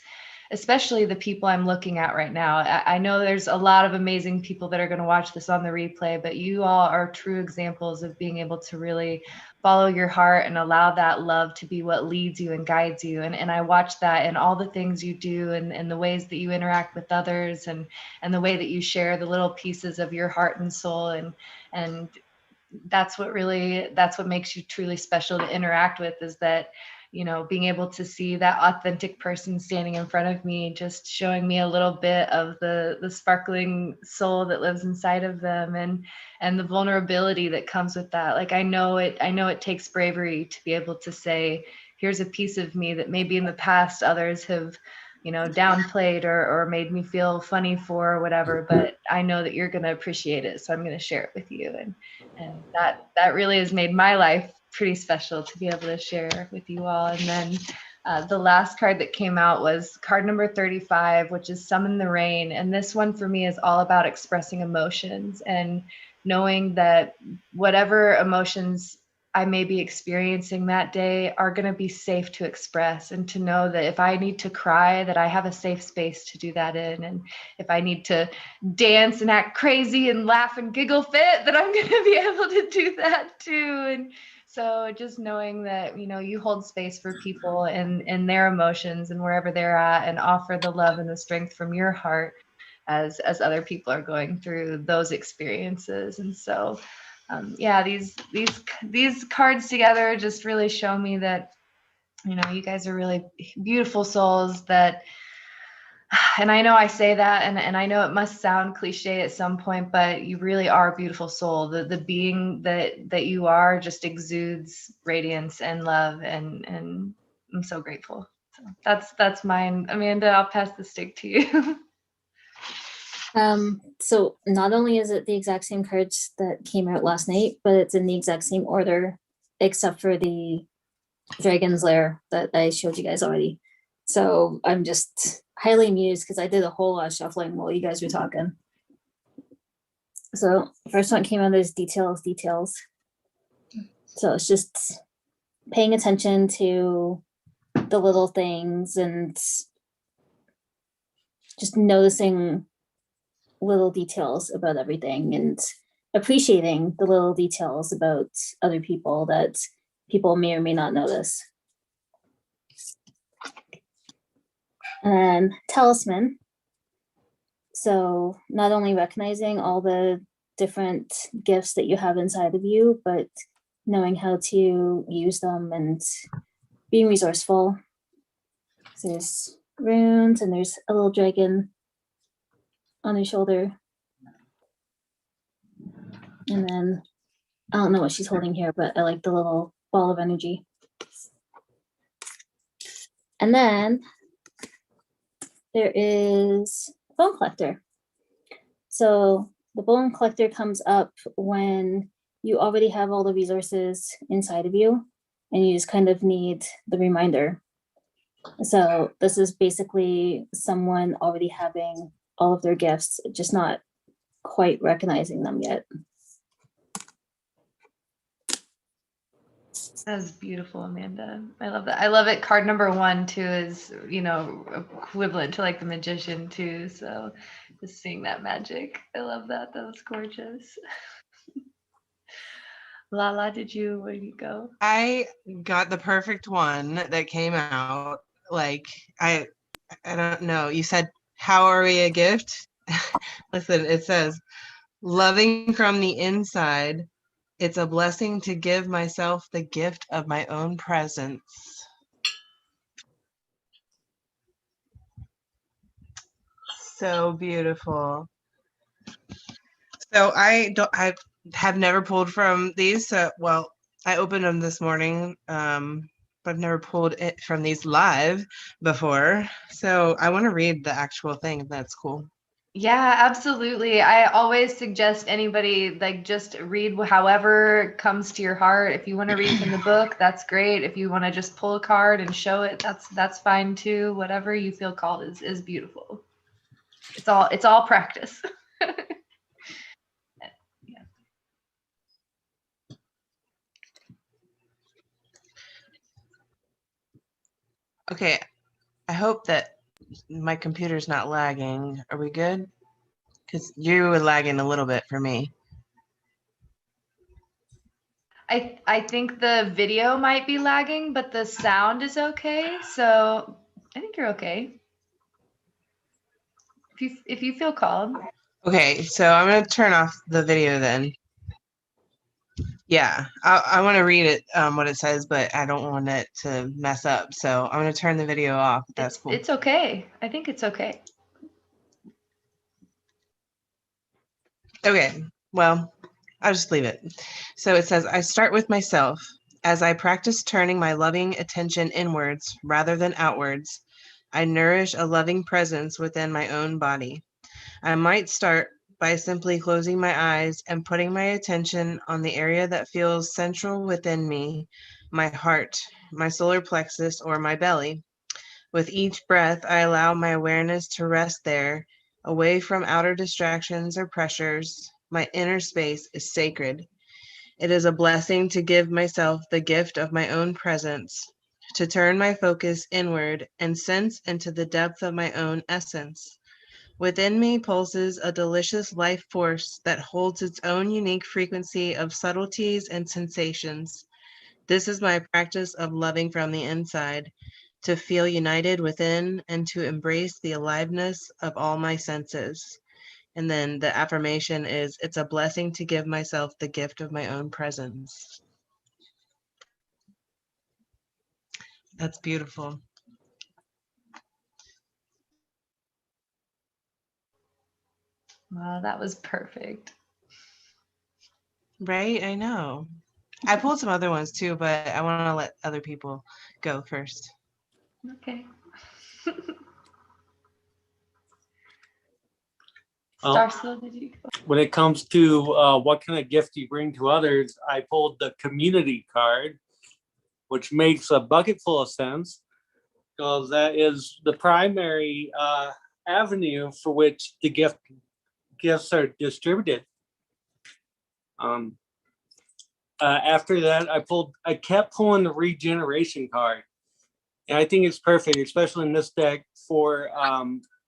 especially the people I'm looking at right now. I know there's a lot of amazing people that are going to watch this on the replay, but you all are true examples of being able to really follow your heart and allow that love to be what leads you and guides you. And I watch that in all the things you do, and the ways that you interact with others, and the way that you share the little pieces of your heart and soul. And that's what makes you truly special to interact with, is that, you know, being able to see that authentic person standing in front of me, just showing me a little bit of the sparkling soul that lives inside of them, and the vulnerability that comes with that. Like, I know it takes bravery to be able to say, here's a piece of me that maybe in the past others have, you know, downplayed or made me feel funny for, or whatever, but I know that you're going to appreciate it, so I'm going to share it with you. And that really has made my life pretty special to be able to share with you all. And then the last card that came out was card number 35, which is Summon the Rain. And this one for me is all about expressing emotions, and knowing that whatever emotions I may be experiencing that day are going to be safe to express, and to know that if I need to cry, that I have a safe space to do that in. And if I need to dance and act crazy and laugh and giggle fit, that I'm going to be able to do that too. And so just knowing that, you know, you hold space for people and their emotions and wherever they're at, and offer the love and the strength from your heart as other people are going through those experiences. And so yeah, these cards together just really show me that, you know, you guys are really beautiful souls that, and I know I say that, and I know it must sound cliche at some point, but you really are a beautiful soul. The being that you are just exudes radiance and love, and I'm so grateful. So that's mine. Amanda, I'll pass the stick to you. So not only is it the exact same cards that came out last night, but it's in the exact same order, except for the Dragon's Lair that I showed you guys already. So I'm just highly amused because I did a whole lot of shuffling while you guys were talking. So first one came out as details. So it's just paying attention to the little things and just noticing little details about everything, and appreciating the little details about other people that people may or may not notice. And talisman. So not only recognizing all the different gifts that you have inside of you, but knowing how to use them and being resourceful. So there's runes, and there's a little dragon on her shoulder. And then I don't know what she's holding here, but I like the little ball of energy. And then there is a bone collector. So the bone collector comes up when you already have all the resources inside of you, and you just kind of need the reminder. So this is basically someone already having all of their gifts, just not quite recognizing them yet. That's beautiful, Amanda. I love that. I love it. Card number 1 too is, you know, equivalent to like the magician too. So just seeing that magic. I love that. That was gorgeous. LaLa, where did you go? I got the perfect one that came out. Like, I don't know. You said, how are we a gift? Listen, it says, loving from the inside. It's a blessing to give myself the gift of my own presence. So beautiful. So I have never pulled from these. Well, I opened them this morning, but I've never pulled it from these live before. So I want to read the actual thing, if that's cool. Yeah, absolutely. I always suggest anybody like just read however comes to your heart. If you want to read from the book, that's great. If you want to just pull a card and show it, that's fine too. Whatever you feel called is beautiful. It's all practice. Yeah. Okay, I hope that my computer's not lagging. Are we good? Because you were lagging a little bit for me. I think the video might be lagging, but the sound is okay. So I think you're okay. If you feel called. Okay, so I'm going to turn off the video then. Yeah, I want to read it, what it says, but I don't want it to mess up. So I'm going to turn the video off. That's cool. It's okay. I think it's okay. Okay, well, I'll just leave it. So it says, I start with myself. As I practice turning my loving attention inwards rather than outwards, I nourish a loving presence within my own body. I might start by simply closing my eyes and putting my attention on the area that feels central within me, my heart, my solar plexus, or my belly. With each breath, I allow my awareness to rest there, away from outer distractions or pressures. My inner space is sacred. It is a blessing to give myself the gift of my own presence, to turn my focus inward and sense into the depth of my own essence. Within me pulses a delicious life force that holds its own unique frequency of subtleties and sensations. This is my practice of loving from the inside, to feel united within and to embrace the aliveness of all my senses. And then the affirmation is, it's a blessing to give myself the gift of my own presence. That's beautiful. Wow, that was perfect. Right? I know. I pulled some other ones too, but I want to let other people go first. Okay. Um, Did you go? when it comes to what kind of gift you bring to others, I pulled the community card, which makes a bucket full of sense because that is the primary avenue for which the gifts are distributed. After that, I kept pulling the regeneration card. And I think it's perfect, especially in this deck, for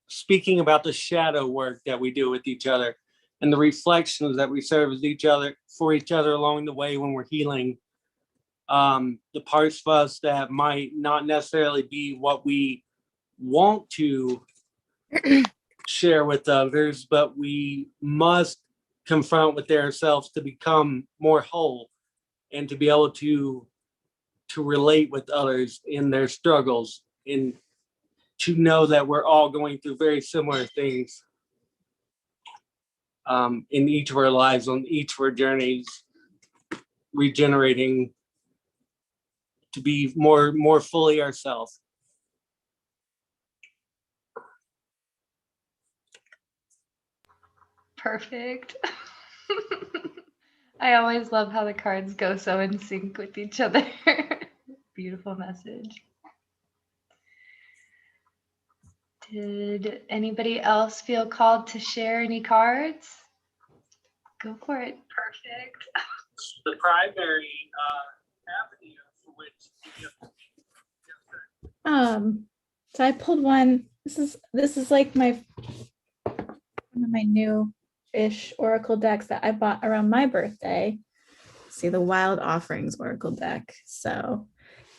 speaking about the shadow work that we do with each other and the reflections that we serve as each other along the way when we're healing. The parts of us that might not necessarily be what we want to share with others, but we must confront with ourselves to become more whole and to be able to relate with others in their struggles and to know that we're all going through very similar things in each of our lives, on each of our journeys, regenerating to be more fully ourselves. Perfect. I always love how the cards go so in sync with each other. Beautiful message. Did anybody else feel called to share any cards? Go for it. Perfect. The primary avenue for which So I pulled one. This is like one of my new-ish oracle decks that I bought around my birthday. See, the Wild Offerings oracle deck. So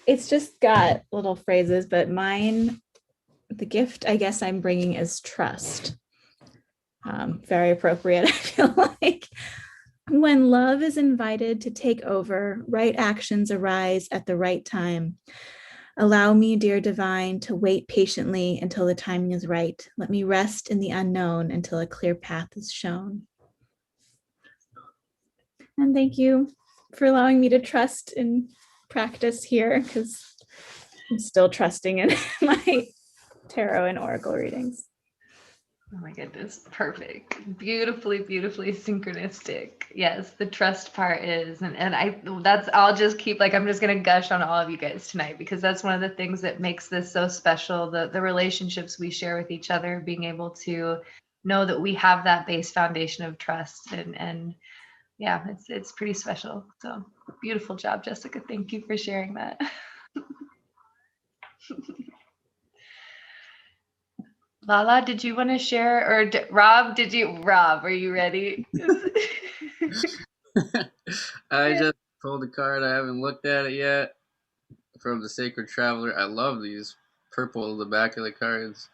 it's just got little phrases, but mine, the gift I guess I'm bringing is trust. Very appropriate, I feel like. When love is invited to take over, right actions arise at the right time. Allow me, dear divine, to wait patiently until the timing is right. Let me rest in the unknown until a clear path is shown. And thank you for allowing me to trust and practice here, because I'm still trusting in my tarot and oracle readings. Oh my goodness, perfect. Beautifully, beautifully synchronistic. Yes, the trust part is, and I'll just keep, like, I'm just gonna gush on all of you guys tonight, because that's one of the things that makes this so special, the relationships we share with each other, being able to know that we have that base foundation of trust, and yeah, it's pretty special. So beautiful job, Jessica. Thank you for sharing that. LaLa, did you want to share, or Rob, Rob, are you ready? I just pulled a card. I haven't looked at it yet. From the Sacred Traveler. I love these purple, the back of the cards.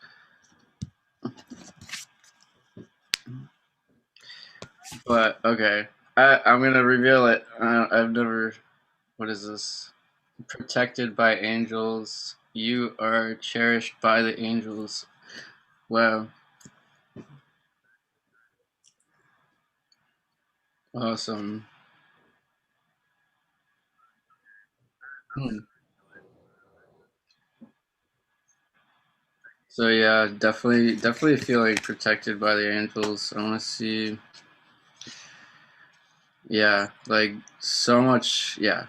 But, okay. I'm going to reveal it. I've never... What is this? Protected by angels. You are cherished by the angels. Wow. Awesome. So yeah, definitely feeling protected by the angels. I want to see. Yeah, like so much. Yeah.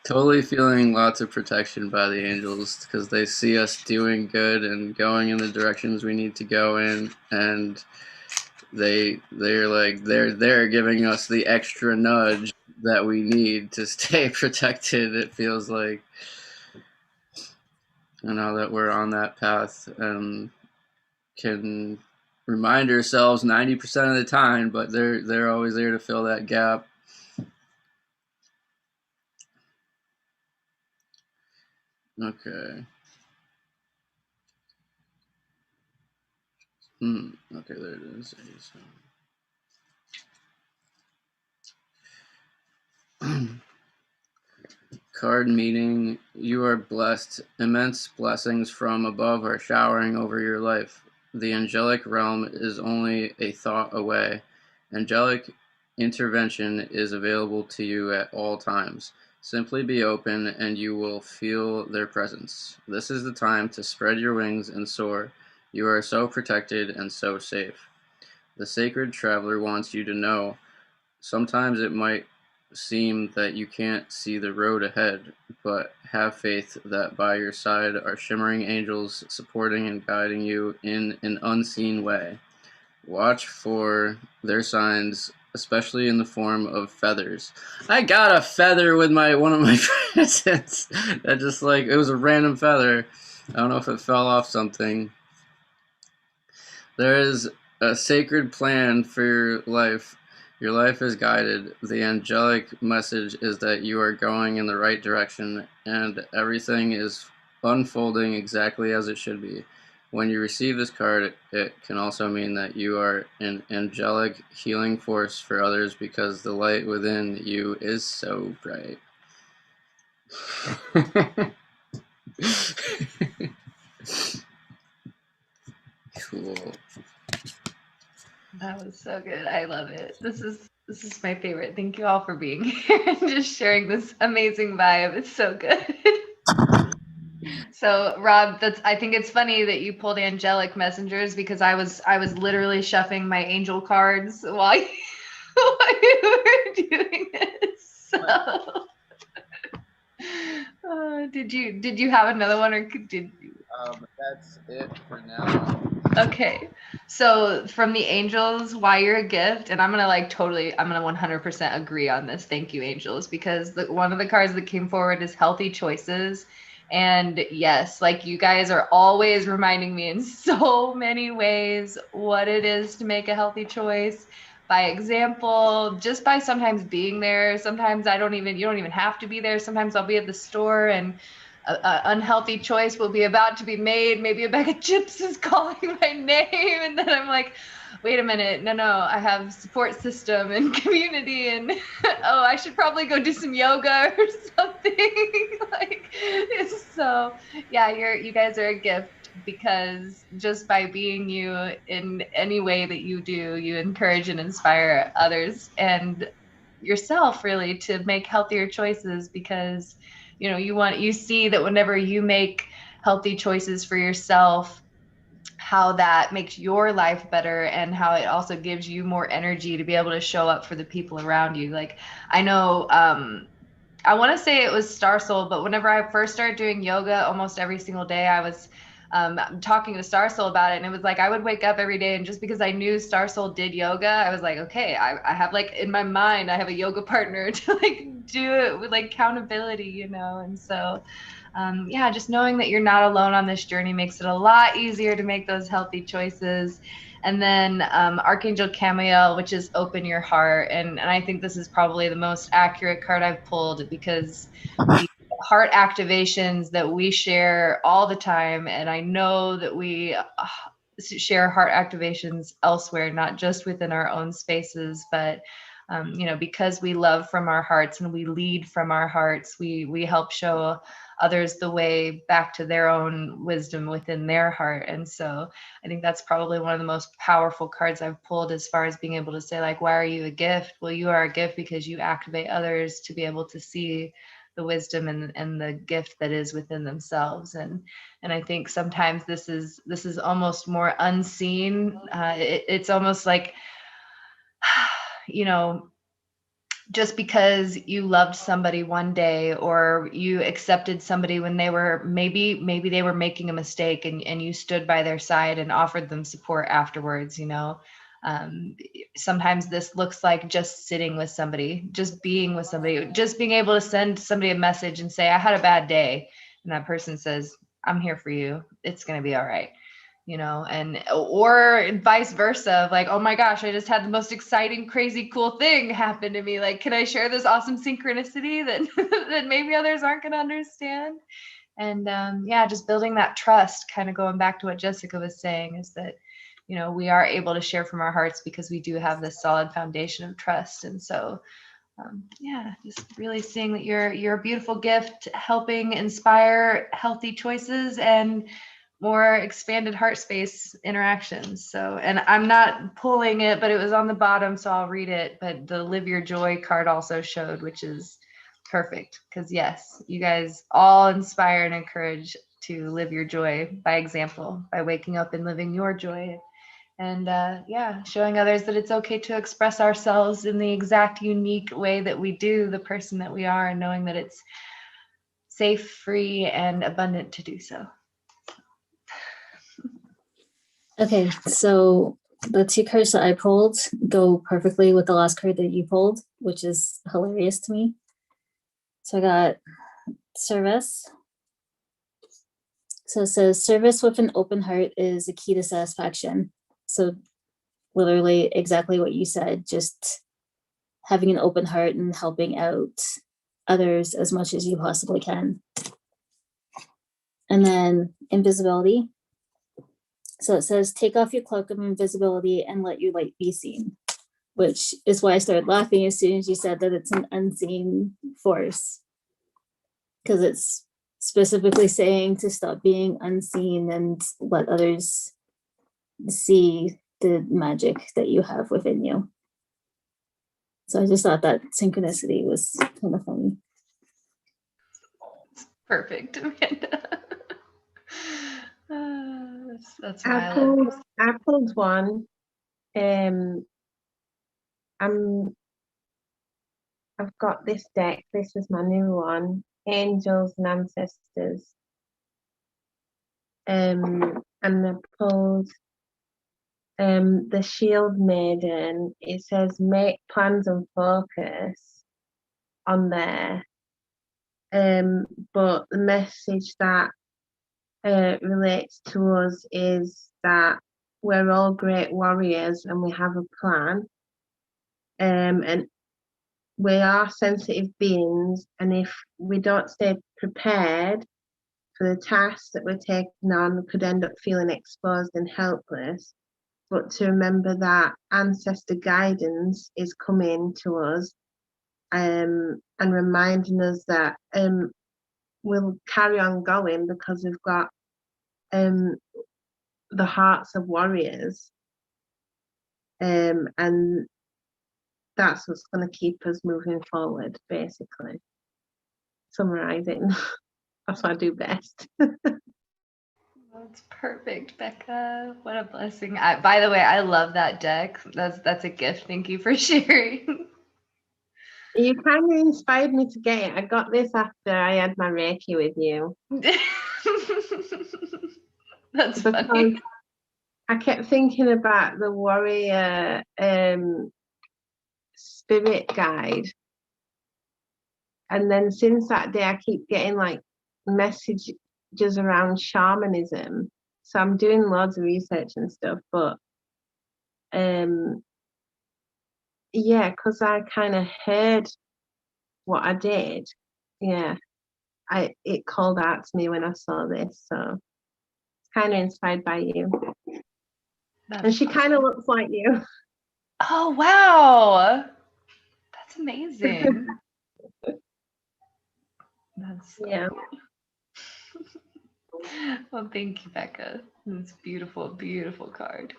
Totally feeling lots of protection by the angels, because they see us doing good and going in the directions we need to go in, and they're giving us the extra nudge that we need to stay protected. It feels like, you know, that we're on that path and can remind ourselves 90% of the time, but they're always there to fill that gap. Okay. Okay, there it is. Card meaning: you are blessed. Immense blessings from above are showering over your life. The angelic realm is only a thought away. Angelic intervention is available to you at all times. Simply be open and you will feel their presence. This is the time to spread your wings and soar. You are so protected and so safe. The Sacred Traveler wants you to know, sometimes it might seem that you can't see the road ahead, but have faith that by your side are shimmering angels supporting and guiding you in an unseen way. Watch for their signs, especially in the form of feathers. I got a feather with one of my presents. That just, like, it was a random feather. I don't know if it fell off something. There is a sacred plan for your life. Your life is guided. The angelic message is that you are going in the right direction, and everything is unfolding exactly as it should be. When you receive this card, it can also mean that you are an angelic healing force for others, because the light within you is so bright. Cool. That was so good. I love it. This is my favorite. Thank you all for being here and just sharing this amazing vibe. It's so good. So Rob, I think it's funny that you pulled angelic messengers, because I was literally shuffling my angel cards while you, while you were doing this. So did you have another one, or did you? That's it for now. Okay, so from the angels, why you're a gift, and I'm gonna 100% agree on this. Thank you, angels, because one of the cards that came forward is healthy choices, and yes, like, you guys are always reminding me in so many ways what it is to make a healthy choice. By example, just by sometimes being there. Sometimes you don't even have to be there. Sometimes I'll be at the store and unhealthy choice will be about to be made. Maybe a bag of chips is calling my name. And then I'm like, wait a minute. No, I have support system and community. And oh, I should probably go do some yoga or something. Like, so yeah, you guys are a gift, because just by being you in any way that you do, you encourage and inspire others and yourself really to make healthier choices, because you see that whenever you make healthy choices for yourself, how that makes your life better, and how it also gives you more energy to be able to show up for the people around you. Like, I know, I want to say it was Star Soul, but whenever I first started doing yoga, almost every single day I was talking to Star Soul about it. And it was like, I would wake up every day, and just because I knew Star Soul did yoga, I was like, okay, I have, like, in my mind, I have a yoga partner to like do it with like accountability, and so yeah, just knowing that you're not alone on this journey makes it a lot easier to make those healthy choices. And then Archangel Camiel, which is open your heart. And I think this is probably the most accurate card I've pulled, because the heart activations that we share all the time, and I know that we share heart activations elsewhere, not just within our own spaces, but because we love from our hearts and we lead from our hearts, we help show others the way back to their own wisdom within their heart. And so I think that's probably one of the most powerful cards I've pulled, as far as being able to say, like, why are you a gift? Well, you are a gift because you activate others to be able to see the wisdom and the gift that is within themselves. And I think sometimes this is almost more unseen. It's almost like, just because you loved somebody one day, or you accepted somebody when they were maybe they were making a mistake, and you stood by their side and offered them support afterwards. Sometimes this looks like just sitting with somebody, just being with somebody, just being able to send somebody a message and say, I had a bad day, and that person says, I'm here for you, it's going to be all right. And or vice versa, of like, oh my gosh, I just had the most exciting, crazy, cool thing happen to me. Like, can I share this awesome synchronicity that that maybe others aren't going to understand? And yeah, just building that trust, kind of going back to what Jessica was saying, is that we are able to share from our hearts because we do have this solid foundation of trust. And so yeah, just really seeing that you're a beautiful gift, helping inspire healthy choices and more expanded heart space interactions. So, and I'm not pulling it, but it was on the bottom, so I'll read it. But the Live Your Joy card also showed, which is perfect, because yes, you guys all inspire and encourage to live your joy by example, by waking up and living your joy. And yeah, showing others that it's okay to express ourselves in the exact unique way that we do, the person that we are, and knowing that it's safe, free, and abundant to do so. Okay, so the two cards that I pulled go perfectly with the last card that you pulled, which is hilarious to me. So I got service. So it says, service with an open heart is the key to satisfaction. So literally exactly what you said, just having an open heart and helping out others as much as you possibly can. And then invisibility. So it says, take off your cloak of invisibility and let your light be seen, which is why I started laughing as soon as you said that it's an unseen force, because it's specifically saying to stop being unseen and let others see the magic that you have within you. So I just thought that synchronicity was kind of funny. Perfect, Amanda. That's why I love. I pulled one. I've got this deck. This was my new one. Angels and Ancestors. And I pulled the Shield Maiden. It says make plans and focus on there. But the message that relates to us is that we're all great warriors and we have a plan. And we are sensitive beings, and if we don't stay prepared, for the tasks that we're taking on could end up feeling exposed and helpless, but to remember that ancestor guidance is coming to us, and reminding us that we'll carry on going because we've got the hearts of warriors, and that's what's going to keep us moving forward, basically. Summarizing. That's what I do best. That's perfect, Becca. What a blessing. By the way, I love that deck. That's a gift. Thank you for sharing. You kind of inspired me to get it. I got this after I had my Reiki with you. That's Because funny. I kept thinking about the warrior spirit guide. And then since that day, I keep getting like messages around shamanism. So I'm doing loads of research and stuff, but yeah, because I kind of heard what I did. Yeah, it called out to me when I saw this, so it's kind of inspired by you. And she kind of looks like you. Oh, wow. That's amazing. That's so Yeah. cool. Well, thank you, Becca. It's beautiful, beautiful card.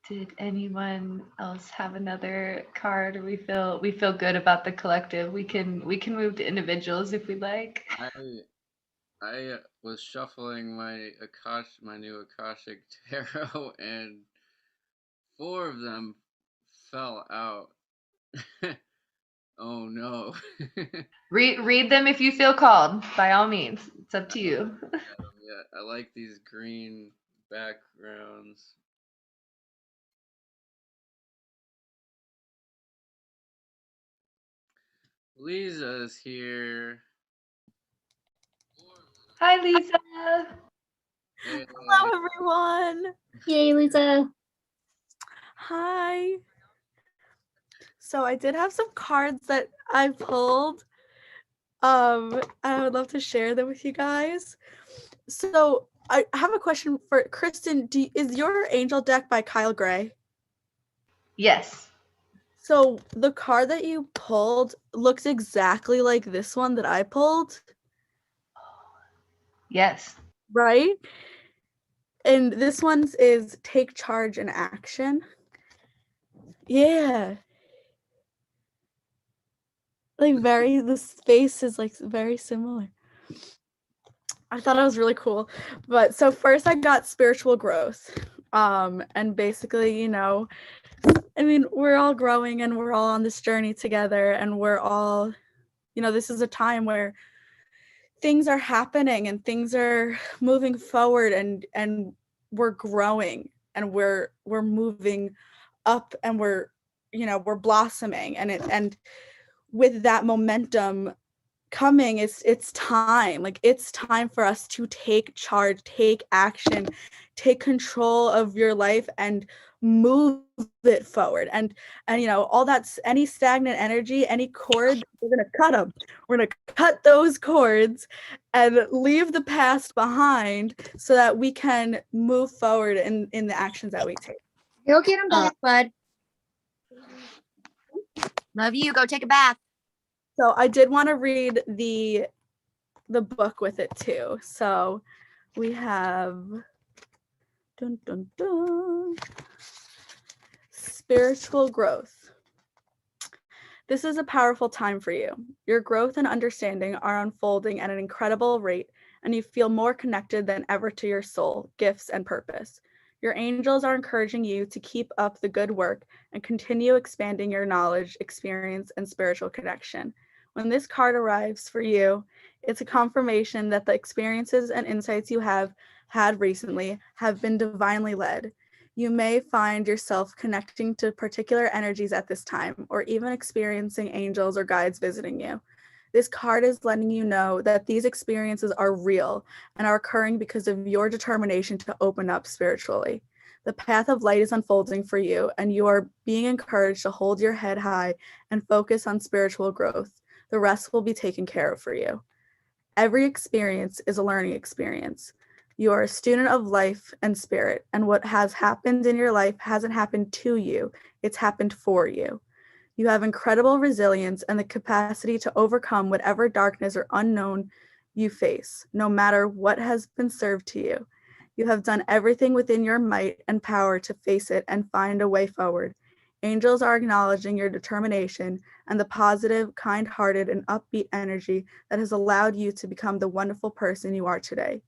Did anyone else have another card? We feel good about the collective. We can move to individuals if we like. I was shuffling my new Akashic Tarot, and 4 of them fell out. Oh no. Read them if you feel called. By all means, it's up to you. Yeah, I like these green backgrounds. Leeza is here. Hi, Leeza. Hey. Hello, everyone. Yay, Leeza. Hi. So I did have some cards that I pulled. I would love to share them with you guys. So I have a question for Kristen. Is your angel deck by Kyle Gray? Yes. So the card that you pulled looks exactly like this one that I pulled. Yes. Right? And this one's is take charge and action. Yeah. Like the space is like very similar. I thought it was really cool. But so first I got spiritual growth. And basically, I mean, we're all growing and we're all on this journey together, and we're all, this is a time where things are happening and things are moving forward, and we're growing and we're moving up, and we're blossoming, and with that momentum coming, it's time. Like, it's time for us to take charge, take action, take control of your life and move it forward. And all that's any stagnant energy, any cords, we're gonna cut them. We're gonna cut those cords and leave the past behind so that we can move forward in the actions that we take. Go get him back, bud. Love you. Go take a bath. So I did want to read the book with it too. So we have dun, dun, dun, spiritual growth. This is a powerful time for you. Your growth and understanding are unfolding at an incredible rate, and you feel more connected than ever to your soul, gifts, and purpose. Your angels are encouraging you to keep up the good work and continue expanding your knowledge, experience, and spiritual connection. When this card arrives for you, it's a confirmation that the experiences and insights you have had recently have been divinely led. You may find yourself connecting to particular energies at this time, or even experiencing angels or guides visiting you. This card is letting you know that these experiences are real and are occurring because of your determination to open up spiritually. The path of light is unfolding for you, and you are being encouraged to hold your head high and focus on spiritual growth. The rest will be taken care of for you. Every experience is a learning experience. You are a student of life and spirit, and what has happened in your life hasn't happened to you, it's happened for you. You have incredible resilience and the capacity to overcome whatever darkness or unknown you face, no matter what has been served to you. You have done everything within your might and power to face it and find a way forward. Angels are acknowledging your determination and the positive, kind-hearted, and upbeat energy that has allowed you to become the wonderful person you are today.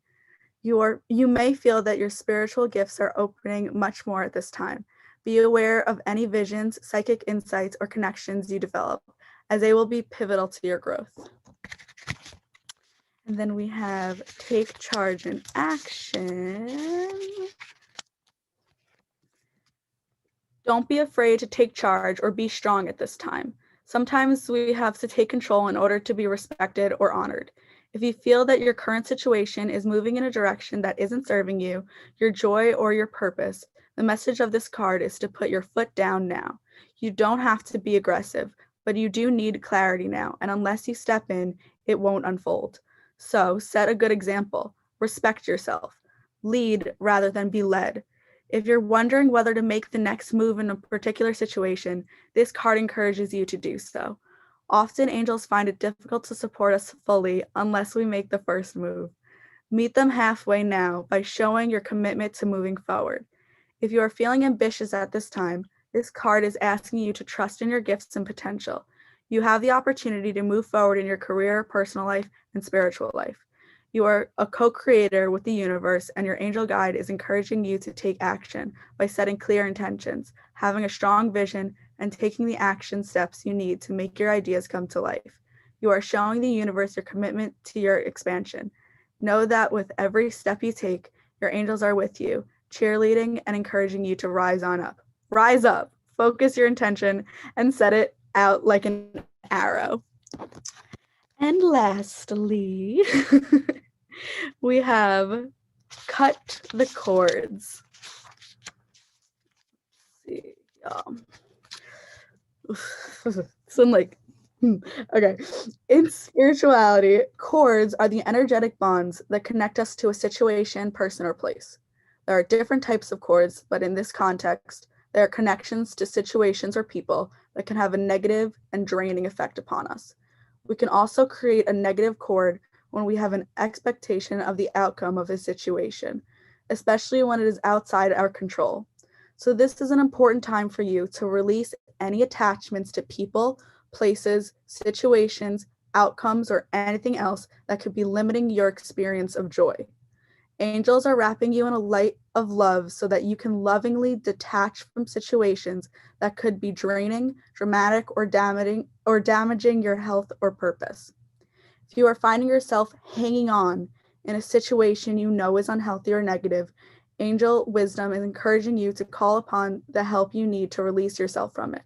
You may feel that your spiritual gifts are opening much more at this time. Be aware of any visions, psychic insights, or connections you develop, as they will be pivotal to your growth. And then we have take charge and action. Don't be afraid to take charge or be strong at this time. Sometimes we have to take control in order to be respected or honored. If you feel that your current situation is moving in a direction that isn't serving you, your joy, or your purpose, the message of this card is to put your foot down now. You don't have to be aggressive, but you do need clarity now, and unless you step in, it won't unfold. So set a good example. Respect yourself. Lead rather than be led. If you're wondering whether to make the next move in a particular situation, this card encourages you to do so. Often angels find it difficult to support us fully unless we make the first move. Meet them halfway now by showing your commitment to moving forward. If you are feeling ambitious at this time, this card is asking you to trust in your gifts and potential. You have the opportunity to move forward in your career, personal life, and spiritual life. You are a co-creator with the universe, and your angel guide is encouraging you to take action by setting clear intentions, having a strong vision, and taking the action steps you need to make your ideas come to life. You are showing the universe your commitment to your expansion. Know that with every step you take, your angels are with you, cheerleading and encouraging you to rise on up. Rise up, focus your intention, and set it out like an arrow. And lastly, we have cut the cords. Let's see, so I'm like, okay. In spirituality, cords are the energetic bonds that connect us to a situation, person, or place. There are different types of cords, but in this context, there are connections to situations or people that can have a negative and draining effect upon us. We can also create a negative cord when we have an expectation of the outcome of a situation, especially when it is outside our control. So this is an important time for you to release any attachments to people, places, situations, outcomes, or anything else that could be limiting your experience of joy. Angels are wrapping you in a light of love so that you can lovingly detach from situations that could be draining, dramatic, or damaging your health or purpose. If you are finding yourself hanging on in a situation you know is unhealthy or negative, angel wisdom is encouraging you to call upon the help you need to release yourself from it.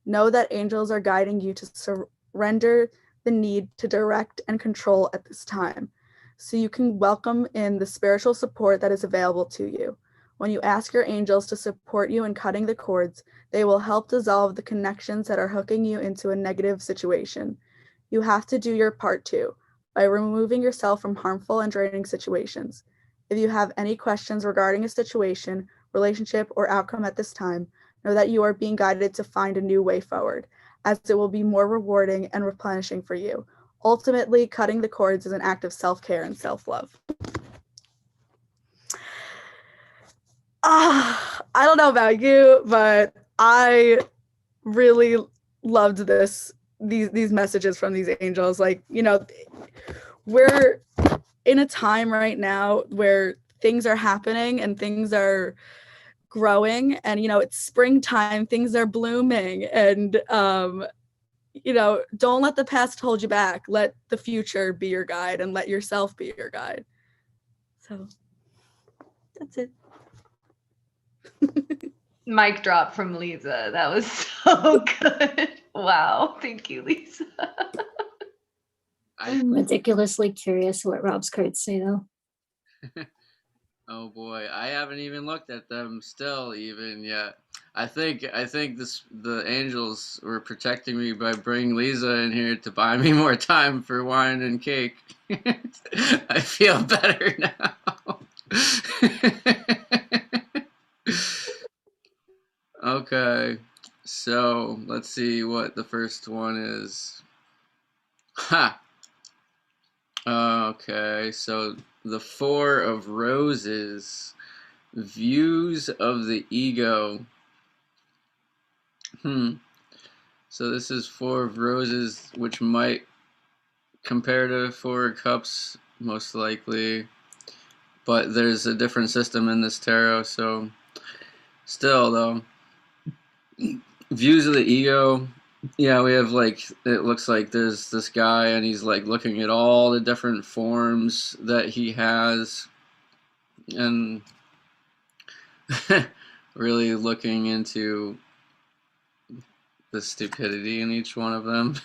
Know that angels are guiding you to surrender the need to direct and control at this time, so you can welcome in the spiritual support that is available to you. When you ask your angels to support you in cutting the cords, they will help dissolve the connections that are hooking you into a negative situation. You have to do your part too, by removing yourself from harmful and draining situations. If you have any questions regarding a situation, relationship, or outcome at this time, know that you are being guided to find a new way forward, as it will be more rewarding and replenishing for you. Ultimately, cutting the cords is an act of self-care and self-love. I don't know about you, but I really loved these messages from these angels. Like, you know, we're in a time right now where things are happening and things are growing, and, you know, it's springtime, things are blooming, and you know, don't let the past hold you back. Let the future be your guide, and let yourself be your guide. So that's it. Mic drop from Leeza. That was so good. Wow. Thank you, Leeza. I'm ridiculously curious what Rob's cards say, though. Oh boy, I haven't even looked at them still even yet. I think the angels were protecting me by bringing Leeza in here to buy me more time for wine and cake. I feel better now. Okay, so let's see what the first one is. Ha! Okay, so the Four of Roses. Views of the ego. So this is Four of Roses, which might compare to Four of Cups, most likely. But there's a different system in this tarot, so still though. Views of the ego. Yeah, we have like, it looks like there's this guy and he's like looking at all the different forms that he has and really looking into the stupidity in each one of them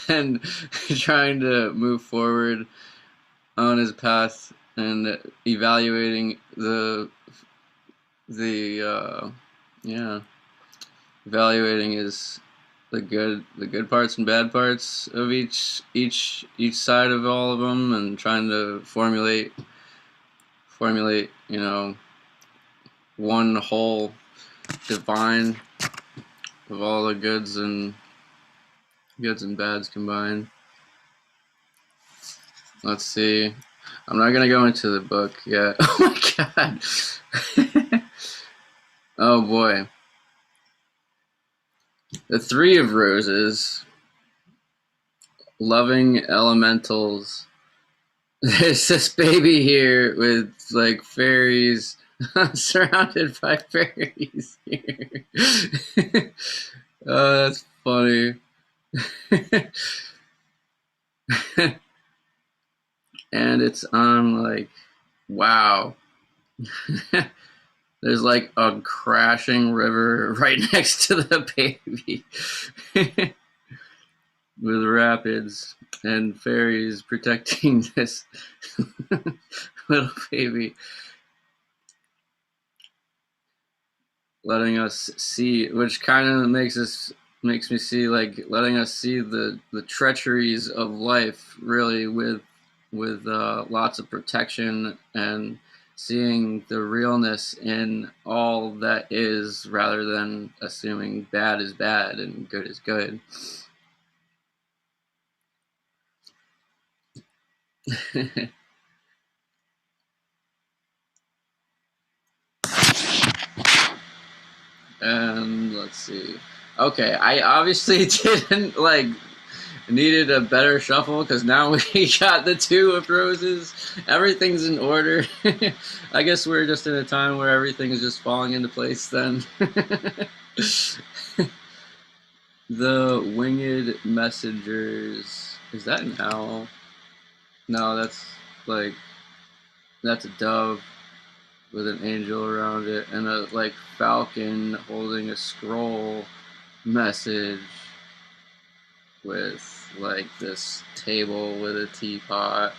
and trying to move forward on his path and evaluating evaluating the good parts and bad parts of each side of all of them and trying to formulate one whole divine of all the goods and bads combined. Let's see. I'm not gonna go into the book yet. Oh my god. Oh boy. The Three of Roses. Loving elementals. There's this baby here with like fairies. Surrounded by fairies here. Oh, that's funny. And it's on like, wow. There's like a crashing river right next to the baby. With rapids and fairies protecting this little baby. Letting us see, which kind of makes me see, like, letting us see the treacheries of life, really, with lots of protection and seeing the realness in all that is, rather than assuming bad is bad and good is good. And let's see. Okay, I obviously didn't needed a better shuffle because now we got the Two of Roses. Everything's in order. I guess we're just in a time where everything is just falling into place then. The Winged Messengers. Is that an owl? No, that's a dove with an angel around it and a falcon holding a scroll message with this table with a teapot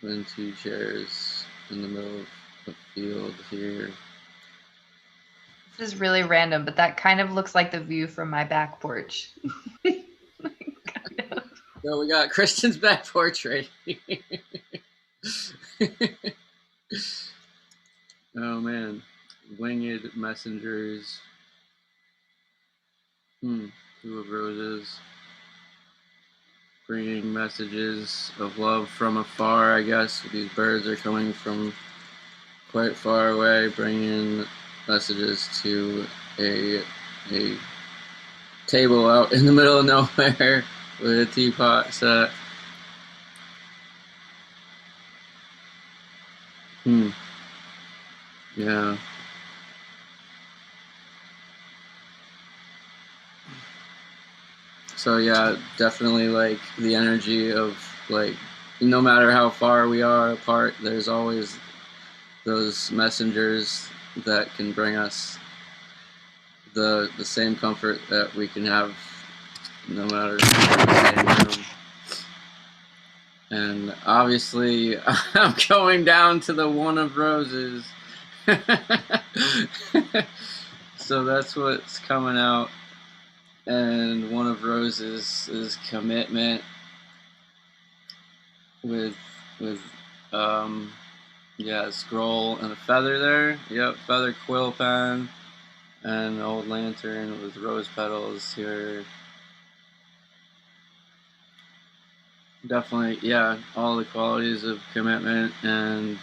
and two chairs in the middle of the field here. This is really random, but that kind of looks like the view from my back porch. So we got Kristen's back porch right here. Oh man, Winged Messengers. Two of Roses. Bringing messages of love from afar, I guess. These birds are coming from quite far away, bringing messages to a table out in the middle of nowhere with a teapot set. Yeah. So yeah, definitely the energy of no matter how far we are apart, there's always those messengers that can bring us the same comfort that we can have no matter the same room. And obviously, I'm going down to the One of Roses. So that's what's coming out. And One of Roses is commitment with yeah, a scroll and a feather there. Yep, feather quill pen and an old lantern with rose petals here. Definitely, yeah, all the qualities of commitment. And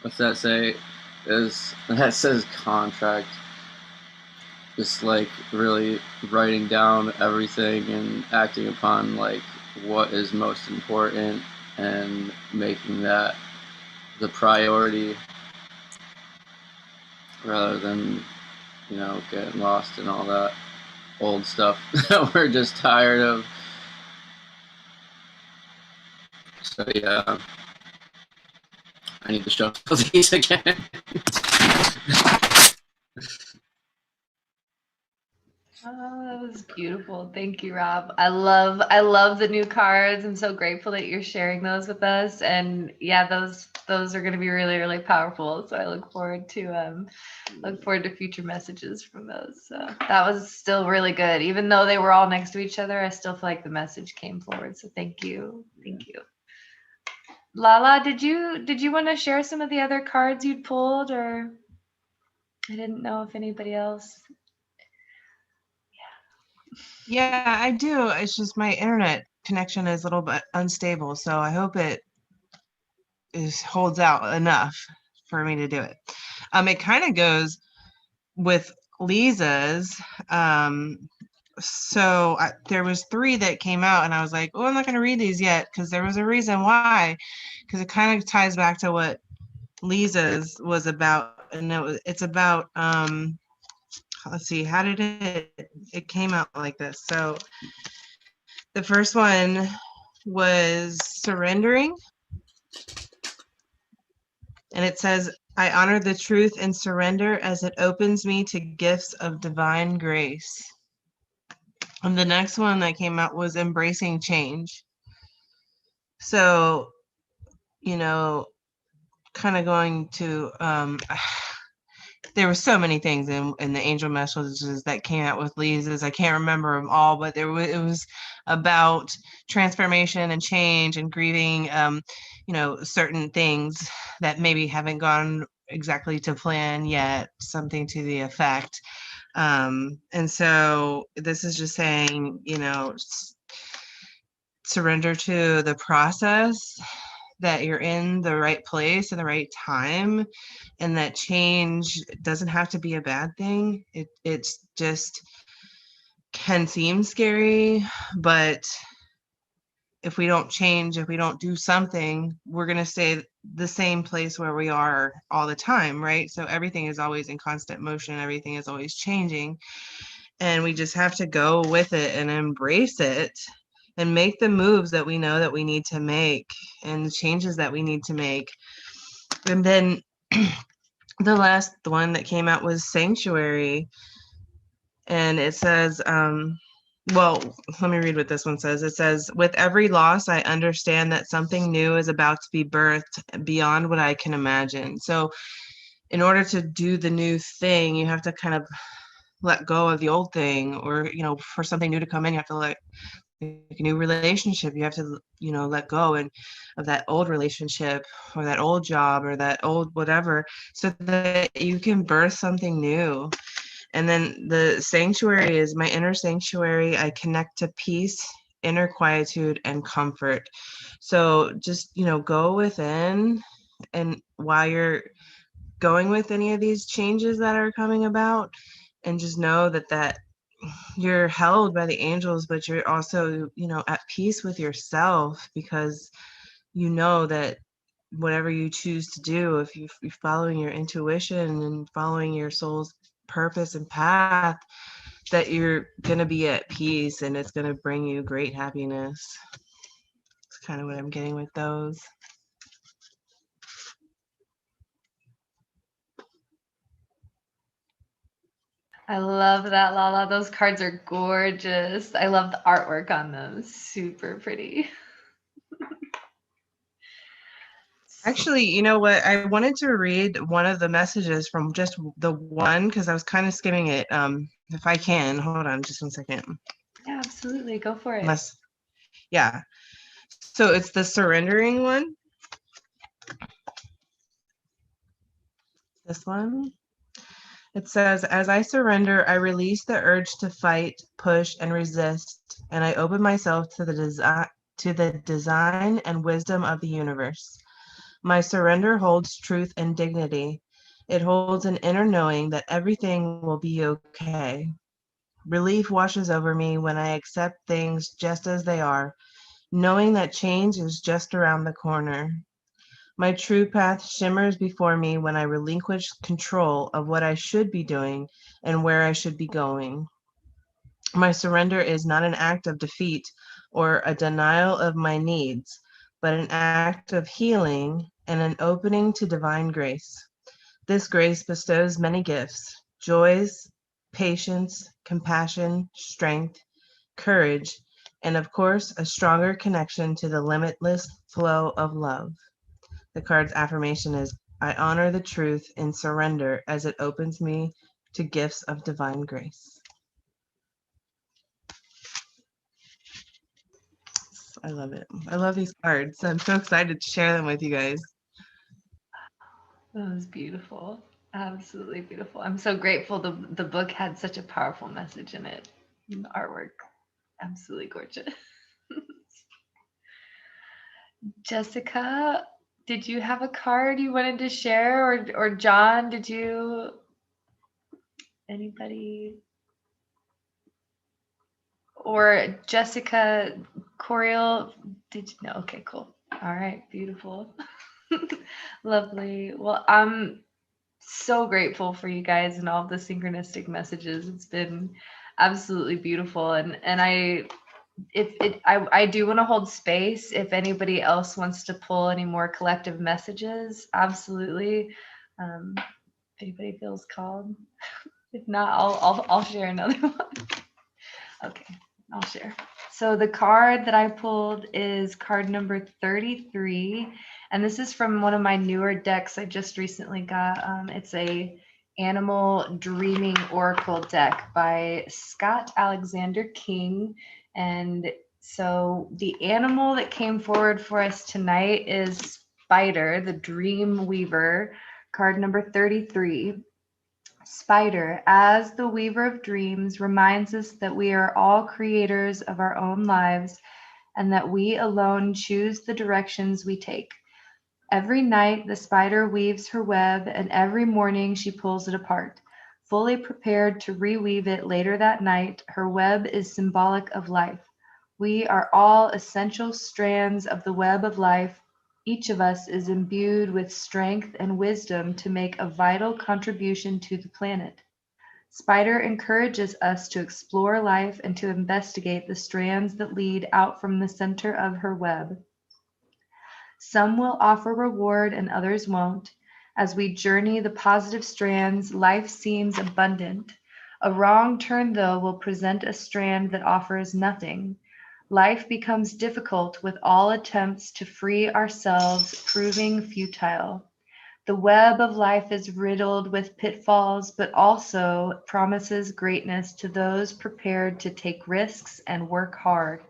what's that say? That says contract. Just like really writing down everything and acting upon like what is most important and making that the priority rather than, you know, getting lost in all that old stuff that we're just tired of. So yeah, I need to show these again. Oh, that was beautiful. Thank you, Rob. I love the new cards. I'm so grateful that you're sharing those with us. And yeah, those are going to be really, really powerful. So I look forward to future messages from those. So that was still really good. Even though they were all next to each other, I still feel like the message came forward. So thank you. Thank you. LaLa, did you want to share some of the other cards you'd pulled, or I didn't know if anybody else. Yeah, I do. It's just my internet connection is a little bit unstable, so I hope it holds out enough for me to do it. It kind of goes with Leeza's. So there was 3 that came out, and I was like, oh, I'm not going to read these yet because there was a reason why, because it kind of ties back to what Leeza's was about, and it's about let's see, how did it came out like this. So the first one was surrendering, and it says, I honor the truth and surrender as it opens me to gifts of divine grace. And the next one that came out was embracing change. So, you know, kind of going to there were so many things in the angel messages that came out with Leeza's. I can't remember them all, but it was about transformation and change and grieving, you know, certain things that maybe haven't gone exactly to plan yet, something to the effect. And so this is just saying, you know, surrender to the process, that you're in the right place and the right time, and that change doesn't have to be a bad thing. It's just can seem scary, but if we don't change, if we don't do something, we're going to stay the same place where we are all the time, right? So everything is always in constant motion, everything is always changing, and we just have to go with it and embrace it and make the moves that we know that we need to make and the changes that we need to make. And then the last one that came out was sanctuary. And it says, well, let me read what this one says. It says, with every loss, I understand that something new is about to be birthed beyond what I can imagine. So in order to do the new thing, you have to kind of let go of the old thing, or, you know, for something new to come in, you have to like a new relationship, you have to, you know, let go and of that old relationship or that old job or that old whatever, so that you can birth something new. And then the sanctuary is my inner sanctuary. I connect to peace, inner quietude, and comfort. So just, you know, go within, and while you're going with any of these changes that are coming about, and just know that you're held by the angels, but you're also, you know, at peace with yourself, because you know that whatever you choose to do, if you're following your intuition and following your soul's purpose and path, that you're going to be at peace and it's going to bring you great happiness. It's kind of what I'm getting with those. I love that, LaLa. Those cards are gorgeous. I love the artwork on them. Super pretty. Actually, you know what? I wanted to read one of the messages from just the one because I was kind of skimming it. If I can, hold on just 1 second. Yeah, absolutely. Go for it. Unless, yeah. So it's the surrendering one. This one. It says, as I surrender, I release the urge to fight, push, and resist, and I open myself to the design and wisdom of the universe. My surrender holds truth and dignity. It holds an inner knowing that everything will be okay. Relief washes over me when I accept things just as they are, knowing that change is just around the corner. My true path shimmers before me when I relinquish control of what I should be doing and where I should be going. My surrender is not an act of defeat or a denial of my needs, but an act of healing and an opening to divine grace. This grace bestows many gifts: joys, patience, compassion, strength, courage, and of course, a stronger connection to the limitless flow of love. The card's affirmation is, I honor the truth in surrender as it opens me to gifts of divine grace. I love it. I love these cards. I'm so excited to share them with you guys. That was beautiful. Absolutely beautiful. I'm so grateful the book had such a powerful message in it. And the artwork, absolutely gorgeous. Jessica, did you have a card you wanted to share, or John, did you? Anybody? Or Jessica Coriel, did you? No, okay, cool. All right, beautiful. Lovely. Well, I'm so grateful for you guys and all the synchronistic messages. It's been absolutely beautiful. And I do want to hold space if anybody else wants to pull any more collective messages. Absolutely. If anybody feels called. If not, I'll share another one. Okay, I'll share. So the card that I pulled is card number 33, and this is from one of my newer decks I just recently got. It's a Animal Dreaming Oracle deck by Scott Alexander King. And so the animal that came forward for us tonight is Spider, the Dream Weaver, card number 33. Spider, as the weaver of dreams, reminds us that we are all creators of our own lives and that we alone choose the directions we take. Every night, the spider weaves her web, and every morning she pulls it apart. Fully prepared to reweave it later that night, her web is symbolic of life. We are all essential strands of the web of life. Each of us is imbued with strength and wisdom to make a vital contribution to the planet. Spider encourages us to explore life and to investigate the strands that lead out from the center of her web. Some will offer reward and others won't. As we journey the positive strands, life seems abundant. A wrong turn, though, will present a strand that offers nothing. Life becomes difficult with all attempts to free ourselves proving futile. The web of life is riddled with pitfalls, but also promises greatness to those prepared to take risks and work hard.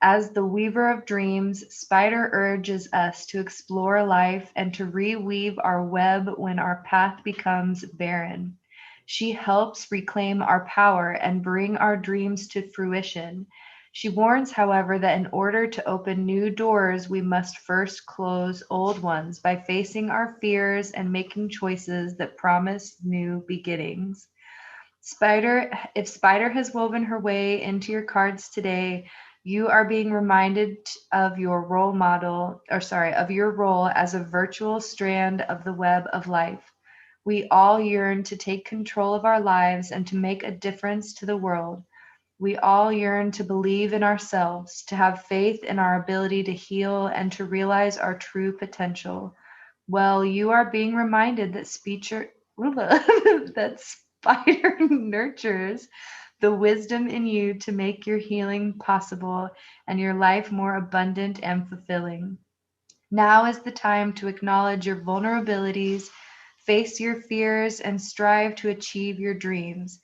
As the weaver of dreams, Spider urges us to explore life and to reweave our web when our path becomes barren. She helps reclaim our power and bring our dreams to fruition. She warns, however, that in order to open new doors, we must first close old ones by facing our fears and making choices that promise new beginnings. Spider, if Spider has woven her way into your cards today, you are being reminded of your role model, of your role as a virtual strand of the web of life. We all yearn to take control of our lives and to make a difference to the world. We all yearn to believe in ourselves, to have faith in our ability to heal and to realize our true potential. Well, you are being reminded that that spider nurtures the wisdom in you to make your healing possible and your life more abundant and fulfilling. Now is the time to acknowledge your vulnerabilities, face your fears, and strive to achieve your dreams.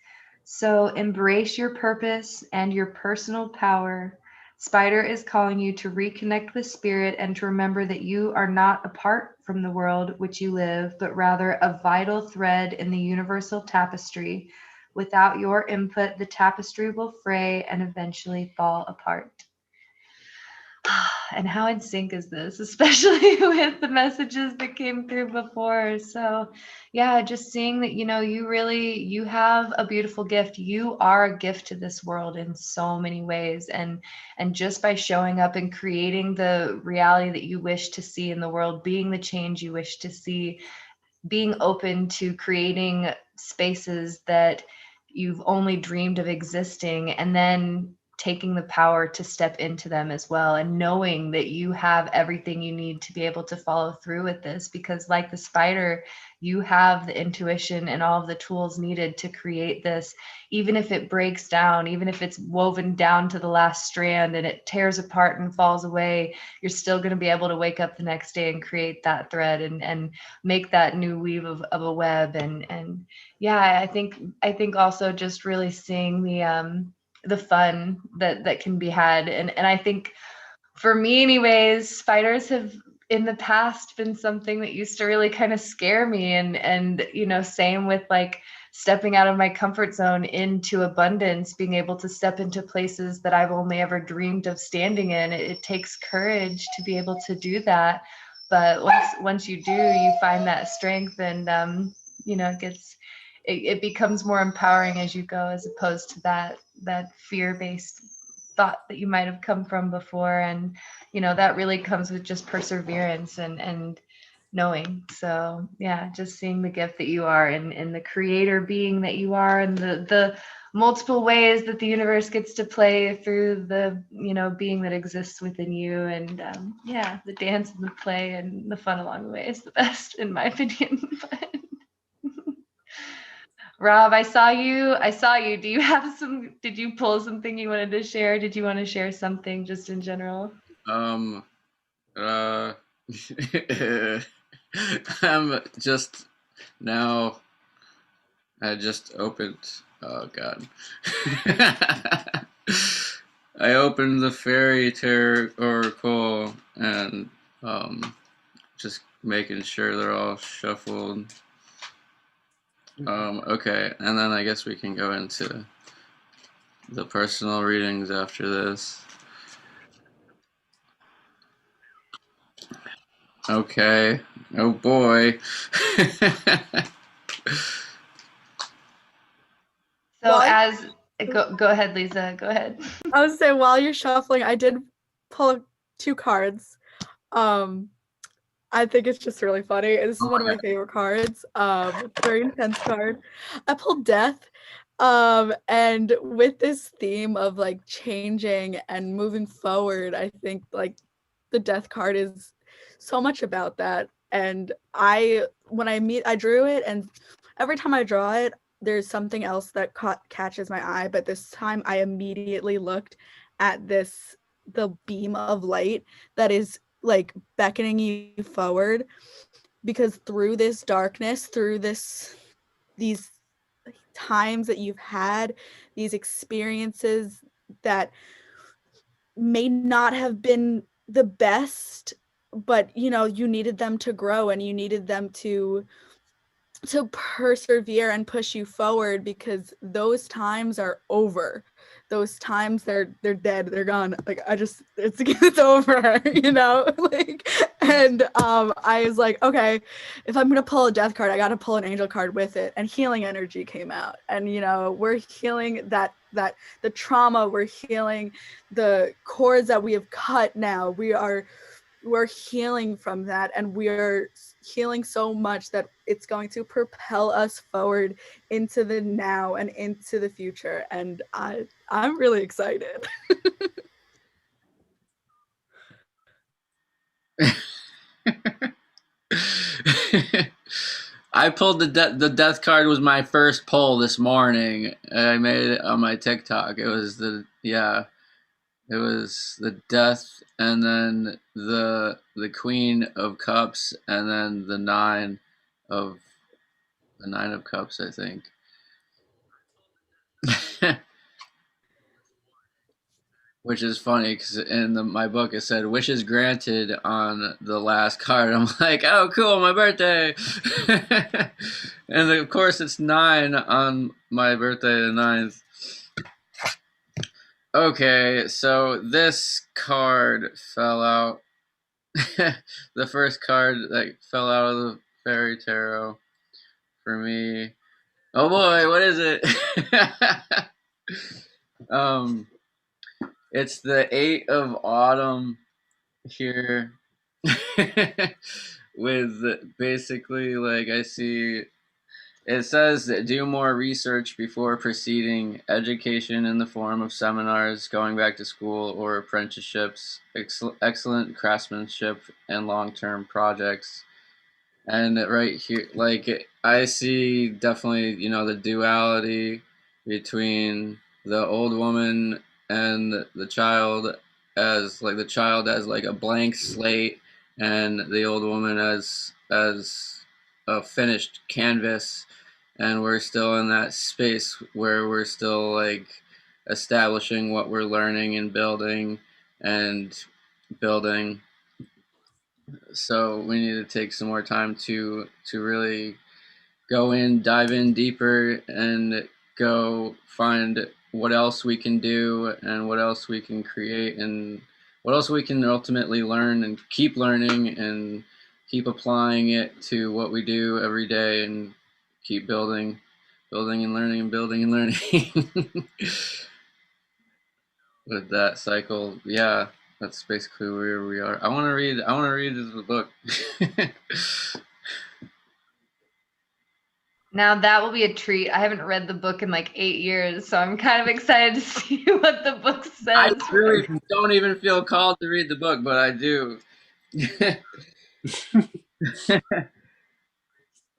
So embrace your purpose and your personal power. Spider is calling you to reconnect with spirit and to remember that you are not apart from the world which you live, but rather a vital thread in the universal tapestry. Without your input, the tapestry will fray and eventually fall apart. And how in sync is this, especially with the messages that came through before? So yeah, just seeing that, you have a beautiful gift. You are a gift to this world in so many ways. And just by showing up and creating the reality that you wish to see in the world, being the change you wish to see, being open to creating spaces that you've only dreamed of existing, and then taking the power to step into them as well, and knowing that you have everything you need to be able to follow through with this, because like the spider, you have the intuition and all of the tools needed to create this. Even if it breaks down, even if it's woven down to the last strand and it tears apart and falls away, you're still going to be able to wake up the next day and create that thread and make that new weave of a web. And yeah, I think also just really seeing the fun that can be had. And I think for me anyways, spiders have in the past been something that used to really kind of scare me, and same with like stepping out of my comfort zone into abundance, being able to step into places that I've only ever dreamed of standing in. It takes courage to be able to do that, but once you do, you find that strength, and it becomes more empowering as you go, as opposed to that fear-based thought that you might have come from before. And that really comes with just perseverance and knowing. So yeah, just seeing the gift that you are, and the creator being that you are, and the multiple ways that the universe gets to play through the being that exists within you. And yeah, the dance and the play and the fun along the way is the best, in my opinion. But Rob, I saw you. Do you have did you pull something you wanted to share? Did you want to share something just in general? Uh, I'm just now. I just opened. Oh God. I opened the fairy tarot oracle and just making sure they're all shuffled. Okay, and then I guess we can go into the personal readings after this. Okay. Oh boy. So go ahead, Leeza. Go ahead. I was saying, while you're shuffling, I did pull 2 cards. I think it's just really funny. This is one of my favorite cards. Very intense card. I pulled Death. And with this theme of like changing and moving forward, I think like the Death card is so much about that. And I drew it, and every time I draw it, there's something else that catches my eye. But this time I immediately looked at the beam of light that is like beckoning you forward, because through this darkness, through these times that you've had, these experiences that may not have been the best, but you needed them to grow, and you needed them to persevere and push you forward, because those times are over. Those times they're dead, they're gone. Like it's over, like. And I was like, okay, if I'm gonna pull a Death card, I gotta pull an Angel card with it. And healing energy came out, and we're healing that the trauma, we're healing the cords that we have cut. Now we're healing from that, and we're healing so much that it's going to propel us forward into the now and into the future. And I'm really excited. I pulled the death card was my first pull this morning. I made it on my TikTok. It was the death, and then the Queen of Cups, and then the Nine of Cups, I think. Which is funny because in my book it said wishes granted on the last card. I'm like, oh, cool, my birthday. And of course it's 9 on my birthday, the 9th. Okay, so this card fell out. The first card that fell out of the fairy tarot for me. Oh boy, what is it? It's the 8 of Autumn here. With basically, like, I see it says that do more research before proceeding, education in the form of seminars, going back to school, or apprenticeships, excellent craftsmanship, and long-term projects. And right here, like, I see definitely, the duality between the old woman and the child, as like the child as like a blank slate, and the old woman as a finished canvas. And we're still in that space where we're still like establishing what we're learning and building and building. So we need to take some more time to really dive in deeper, and go find what else we can do, and what else we can create, and what else we can ultimately learn, and keep learning, and keep applying it to what we do every day, and keep building and learning, and building and learning. With that cycle, yeah, that's basically where we are. I want to read the book. Now that will be a treat. I haven't read the book in like 8 years, so I'm kind of excited to see what the book says. I really don't even feel called to read the book, but I do.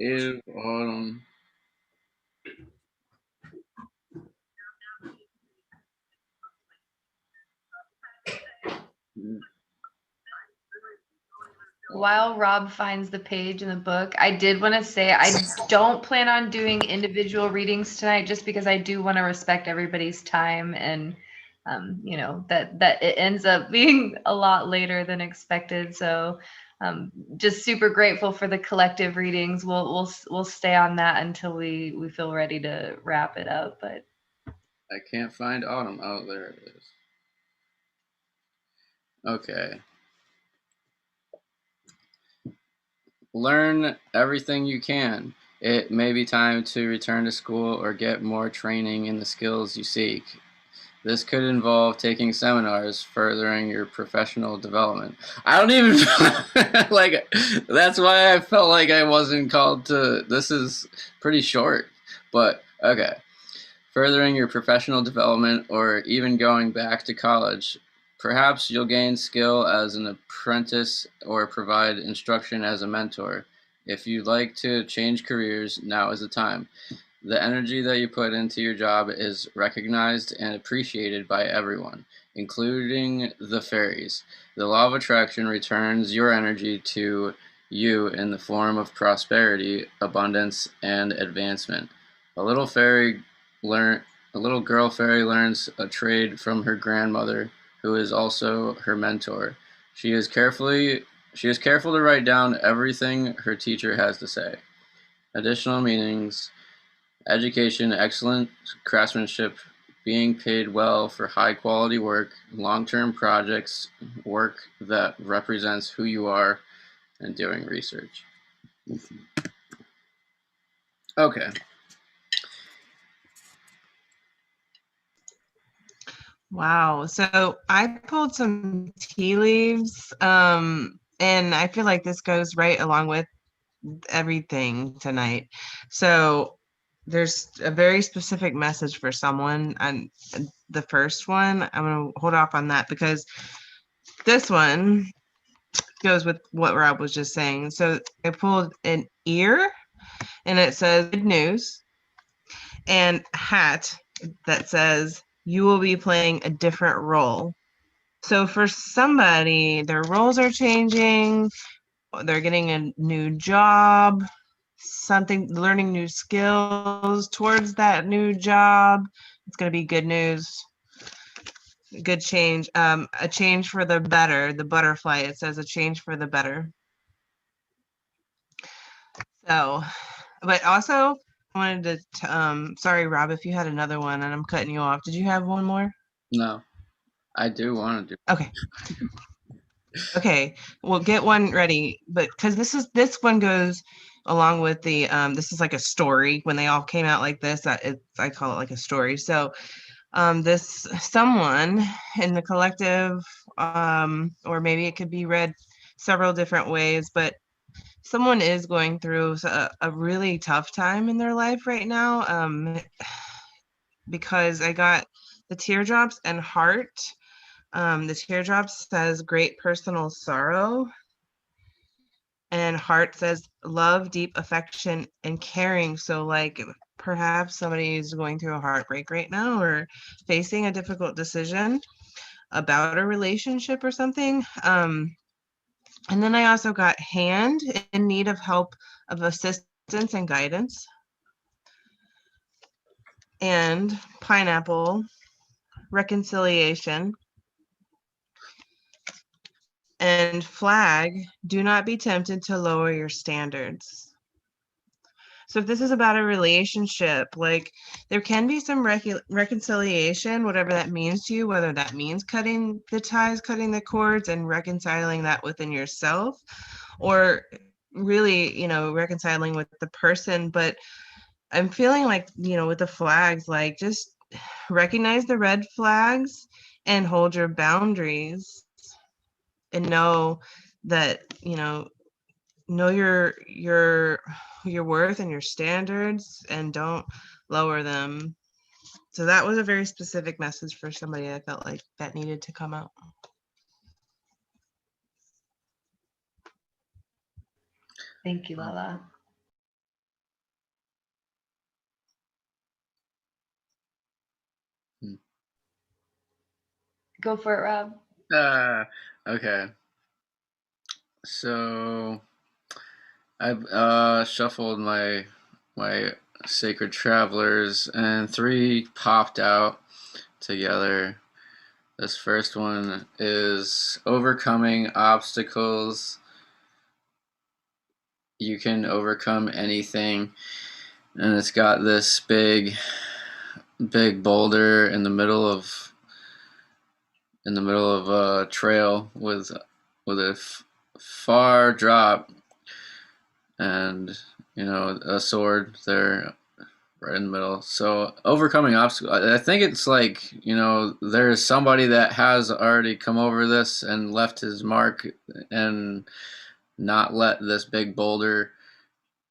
In autumn. While Rob finds the page in the book, I did want to say I don't plan on doing individual readings tonight, just because I do want to respect everybody's time, and that it ends up being a lot later than expected. So just super grateful for the collective readings. We'll stay on that until we feel ready to wrap it up. But I can't find autumn. Oh, there it is. Okay. Learn everything you can. It may be time to return to school or get more training in the skills you seek. This could involve taking seminars, furthering your professional development. I don't even like, that's why I felt like I wasn't called to. This is pretty short, but okay. Furthering your professional development, or even going back to college. Perhaps you'll gain skill as an apprentice or provide instruction as a mentor. If you'd like to change careers, now is the time. The energy that you put into your job is recognized and appreciated by everyone, including the fairies. The law of attraction returns your energy to you in the form of prosperity, abundance, and advancement. A little girl fairy learns a trade from her grandmother, who is also her mentor. She is careful to write down everything her teacher has to say. Additional meanings: education, excellent craftsmanship, being paid well for high quality work, long-term projects, work that represents who you are, and doing research. Okay. Wow. So I pulled some tea leaves, and I feel like this goes right along with everything tonight. So there's a very specific message for someone, and the first one, I'm going to hold off on that because this one goes with what Rob was just saying. So I pulled an ear, and it says good news, and hat that says you will be playing a different role. So for somebody, their roles are changing, they're getting a new job, something, learning new skills towards that new job. It's going to be good news, good change, a change for the better. The butterfly, it says a change for the better. So, but also I wanted to, sorry, Rob, if you had another one and I'm cutting you off. Did you have one more? No, I do want to do. Okay. Okay, we'll get one ready, but because this one goes along with the this is like a story. When they all came out like this, I call it like a story. So this someone in the collective, or maybe it could be read several different ways, but someone is going through a really tough time in their life right now, because I got the teardrops and heart. The teardrops says great personal sorrow, and heart says love, deep affection, and caring. So like perhaps somebody is going through a heartbreak right now, or facing a difficult decision about a relationship or something. And then I also got hand, in need of help, of assistance and guidance, and pineapple, reconciliation, and flag, do not be tempted to lower your standards. So if this is about a relationship, like there can be some reconciliation, whatever that means to you, whether that means cutting the ties, cutting the cords, and reconciling that within yourself, or really, reconciling with the person. But I'm feeling like, with the flags, like just recognize the red flags and hold your boundaries, and know that, know your worth and your standards, and don't lower them. So that was a very specific message for somebody. I felt like that needed to come out. Thank you, LaLa. Go for it, Rob. Okay. So I've shuffled my sacred travelers, and 3 popped out together. This first one is overcoming obstacles. You can overcome anything, and it's got this big boulder in the middle of a trail with a far drop, and a sword there right in the middle. So overcoming obstacles, I think it's like, there's somebody that has already come over this and left his mark, and not let this big boulder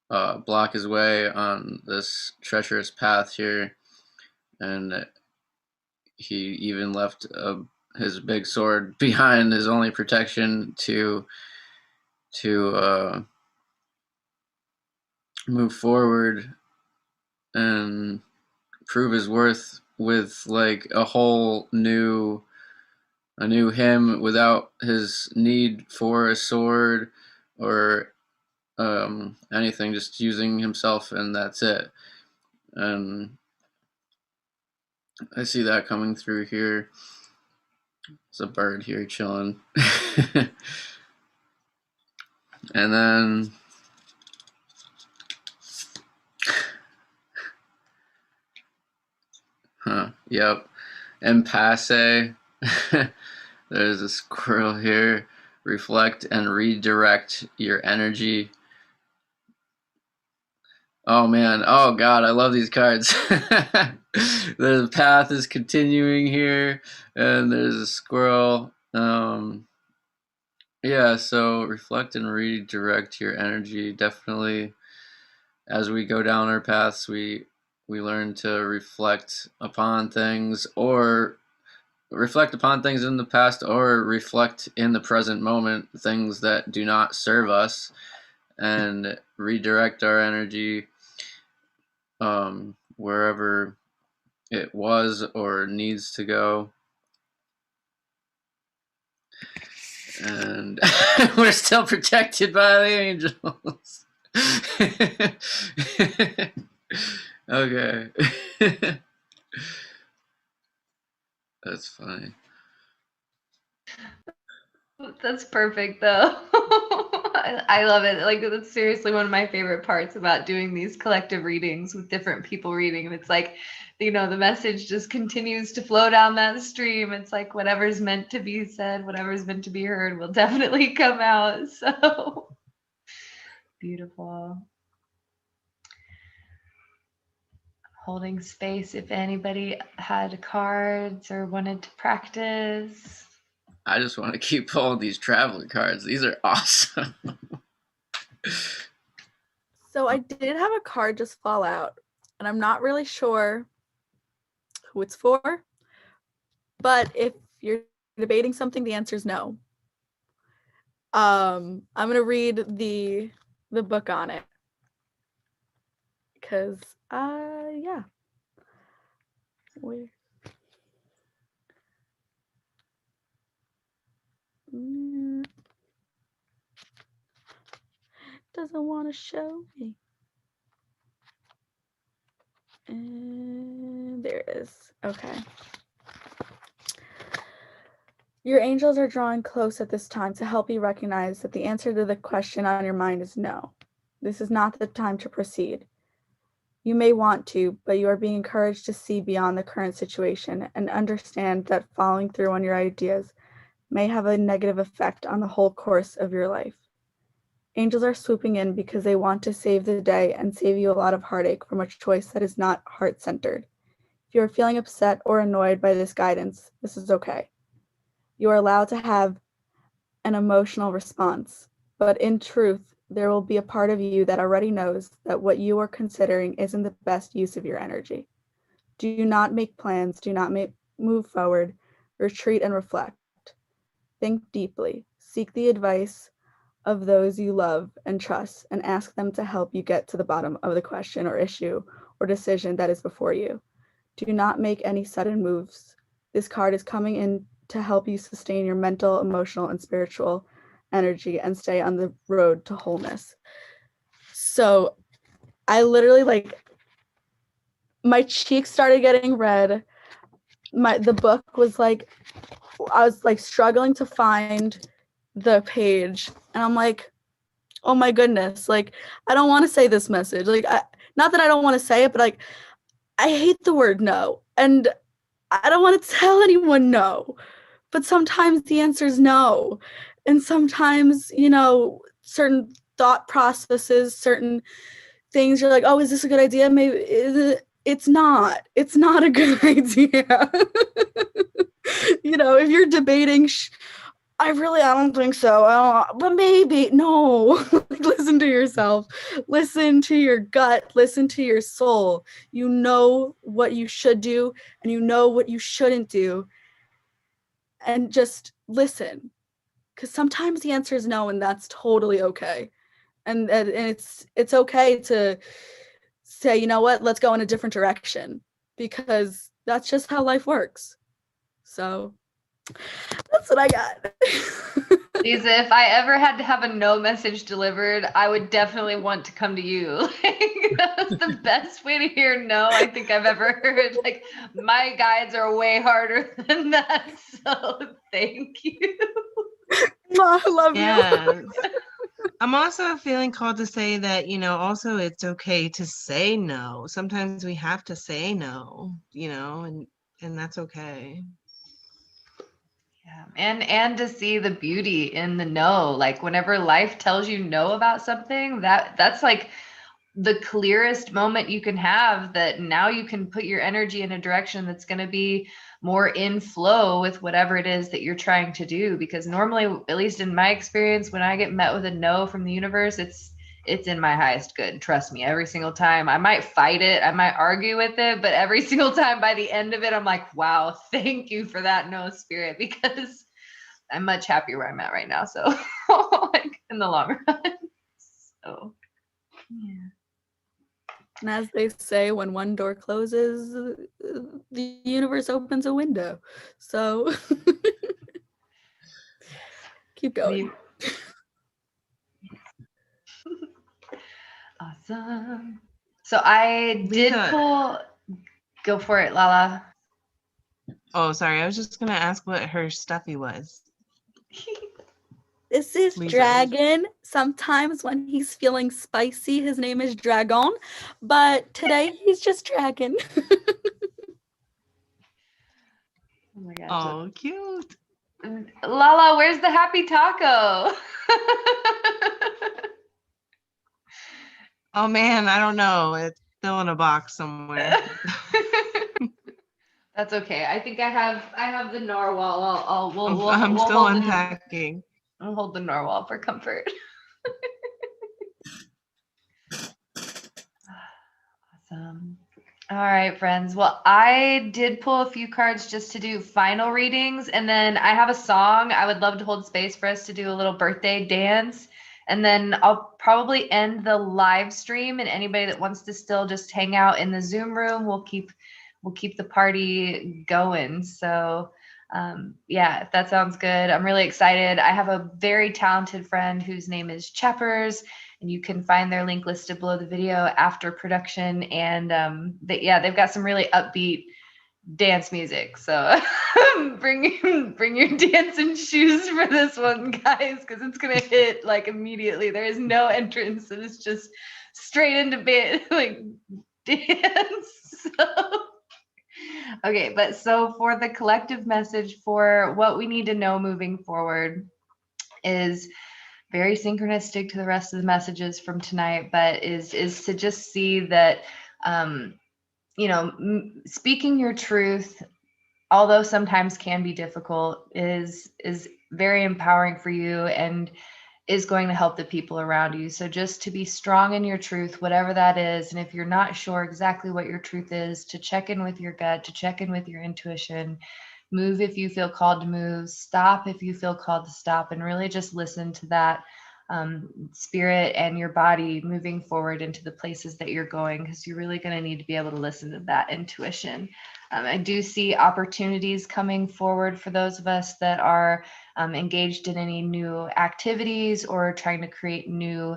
block his way on this treacherous path here. And he even left his big sword behind, his only protection to move forward and prove his worth with like a new him, without his need for a sword or anything, just using himself, and that's it. And I see that coming through here. There's a bird here chilling. And then yep, impasse. There's a squirrel here. Reflect and redirect your energy. Oh man, oh god, I love these cards. The path is continuing here, and there's a squirrel. Yeah, so reflect and redirect your energy. Definitely, as we go down our paths, we learn to reflect upon things, or reflect upon things in the past, or reflect in the present moment, things that do not serve us, and redirect our energy wherever it was or needs to go. And we're still protected by the angels. Okay. That's funny. That's perfect though. I love it. Like that's seriously one of my favorite parts about doing these collective readings with different people reading. And it's like, the message just continues to flow down that stream. It's like whatever's meant to be said, whatever's meant to be heard will definitely come out. So beautiful. Holding space if anybody had cards or wanted to practice. I just want to keep pulling these traveler cards. These are awesome. So I did have a card just fall out, and I'm not really sure who it's for, but if you're debating something, the answer is no. I'm gonna read the book on it, because yeah. Where? Doesn't want to show me. And there it is. Okay. Your angels are drawing close at this time to help you recognize that the answer to the question on your mind is no. This is not the time to proceed. You may want to, but you are being encouraged to see beyond the current situation and understand that following through on your ideas may have a negative effect on the whole course of your life. Angels are swooping in because they want to save the day and save you a lot of heartache from a choice that is not heart-centered. If you are feeling upset or annoyed by this guidance, this is okay. You are allowed to have an emotional response, but in truth, there will be a part of you that already knows that what you are considering isn't the best use of your energy. Do not make plans, do not move forward, retreat and reflect. Think deeply, seek the advice of those you love and trust, and ask them to help you get to the bottom of the question or issue or decision that is before you. Do not make any sudden moves. This card is coming in to help you sustain your mental, emotional, and spiritual energy and stay on the road to wholeness. So I literally, my cheeks started getting red. The book was I was struggling to find the page, and I'm like, oh my goodness, I don't want to say this message. Not that I don't want to say it, but I hate the word no, and I don't want to tell anyone no, but sometimes the answer is no. And sometimes, certain thought processes, certain things, you're like, oh, is this a good idea? Maybe it's not a good idea. If you're debating, I don't think so. But maybe, no. Listen to yourself. Listen to your gut. Listen to your soul. You know what you should do, and you know what you shouldn't do. And just listen. Because sometimes the answer is no, and that's totally okay. And it's okay to say, you know what, let's go in a different direction, because that's just how life works. So that's what I got. Leeza, if I ever had to have a no message delivered, I would definitely want to come to you. That's the best way to hear no I think I've ever heard. My guides are way harder than that. So thank you. I love you. I'm also feeling called to say that, also it's okay to say no. Sometimes we have to say no, and that's okay. Yeah, and to see the beauty in the no. Whenever life tells you no about something, that's the clearest moment you can have, that now you can put your energy in a direction that's going to be more in flow with whatever it is that you're trying to do. Because normally, at least in my experience, when I get met with a no from the universe, it's in my highest good. Trust me, every single time. I might fight it, I might argue with it, but every single time by the end of it, I'm like, wow, thank you for that no, spirit, because I'm much happier where I'm at right now. So in the long run. So yeah. And as they say, when one door closes, the universe opens a window. So keep going. Awesome. So I did Leeza. pull. Go for it, LaLa. Oh, sorry. I was just gonna ask what her stuffy was. This is Leeza. Dragon. Sometimes when he's feeling spicy, his name is Dragon. But today he's just Dragon. Oh my gosh. Oh, cute. LaLa, where's the happy taco? Oh man, I don't know. It's still in a box somewhere. That's okay. I think I have the narwhal. We'll I'm we'll still hold unpacking. I'll hold the narwhal for comfort. Awesome. All right, friends. Well, I did pull a few cards just to do final readings, and then I have a song. I would love to hold space for us to do a little birthday dance, and then I'll probably end the live stream. And anybody that wants to still just hang out in the Zoom room, we'll keep the party going. So yeah, if that sounds good. I'm really excited. I have a very talented friend whose name is Cheppers, and you can find their link listed below the video after production. And they've got some really upbeat dance music. So bring your dancing shoes for this one, guys, because it's gonna hit like immediately. There is no entrance, and it's just straight into bed like dance. Okay, but so for the collective message for what we need to know moving forward is very synchronistic to the rest of the messages from tonight, but is to just see that speaking your truth, although sometimes can be difficult, is very empowering for you and is going to help the people around you. So just to be strong in your truth, whatever that is. And if you're not sure exactly what your truth is, to check in with your gut, to check in with your intuition, move if you feel called to move, stop if you feel called to stop, and really just listen to that spirit and your body moving forward into the places that you're going, because you're really going to need to be able to listen to that intuition. I do see opportunities coming forward for those of us that are engaged in any new activities or trying to create new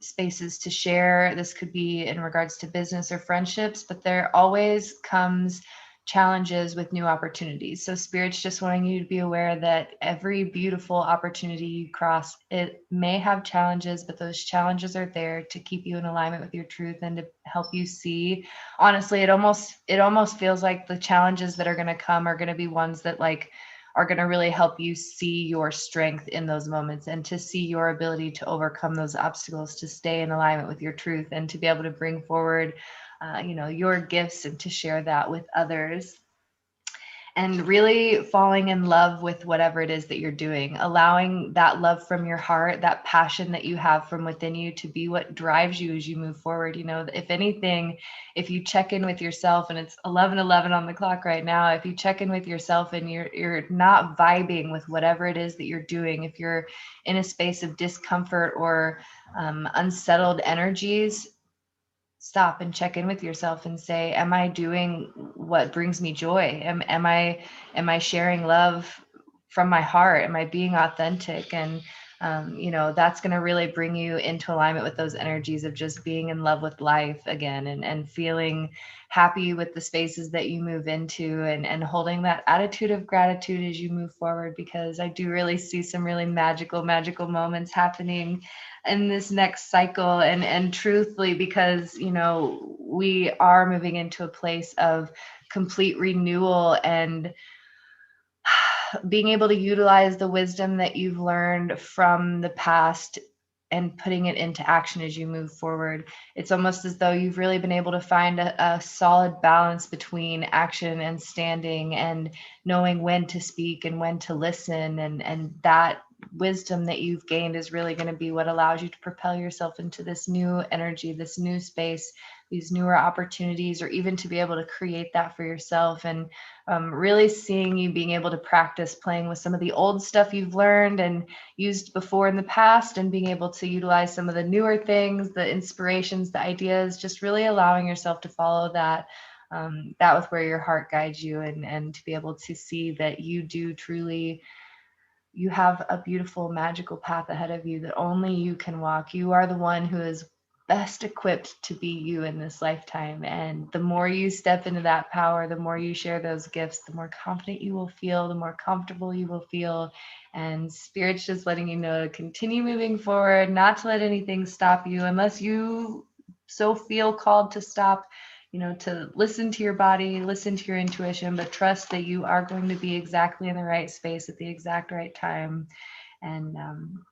spaces to share. This could be in regards to business or friendships, but there always comes challenges with new opportunities. So Spirit's just wanting you to be aware that every beautiful opportunity you cross, it may have challenges, but those challenges are there to keep you in alignment with your truth and to help you see. Honestly, it almost feels like the challenges that are going to come are going to be ones that are going to really help you see your strength in those moments and to see your ability to overcome those obstacles, to stay in alignment with your truth and to be able to bring forward your gifts and to share that with others. And really falling in love with whatever it is that you're doing, allowing that love from your heart, that passion that you have from within you to be what drives you as you move forward. If anything, if you check in with yourself, and it's 11:11 on the clock right now, if you check in with yourself and you're not vibing with whatever it is that you're doing, if you're in a space of discomfort or unsettled energies, stop and check in with yourself and say, am I doing what brings me joy? Am I sharing love from my heart? Am I being authentic? And that's going to really bring you into alignment with those energies of just being in love with life again, and feeling happy with the spaces that you move into, and holding that attitude of gratitude as you move forward, because I do really see some really magical moments happening in this next cycle. And truthfully, because we are moving into a place of complete renewal and being able to utilize the wisdom that you've learned from the past and putting it into action as you move forward. It's almost as though you've really been able to find a solid balance between action and standing, and knowing when to speak and when to listen, and that wisdom that you've gained is really going to be what allows you to propel yourself into this new energy, this new space, these newer opportunities, or even to be able to create that for yourself. And really seeing you being able to practice playing with some of the old stuff you've learned and used before in the past, and being able to utilize some of the newer things, the inspirations, the ideas, just really allowing yourself to follow that with where your heart guides you, and to be able to see that you do truly, you have a beautiful magical path ahead of you that only you can walk. You are the one who is best equipped to be you in this lifetime. And the more you step into that power, the more you share those gifts, the more confident you will feel, the more comfortable you will feel. And Spirit's just letting you know to continue moving forward, not to let anything stop you unless you so feel called to stop, to listen to your body, listen to your intuition, but trust that you are going to be exactly in the right space at the exact right time. And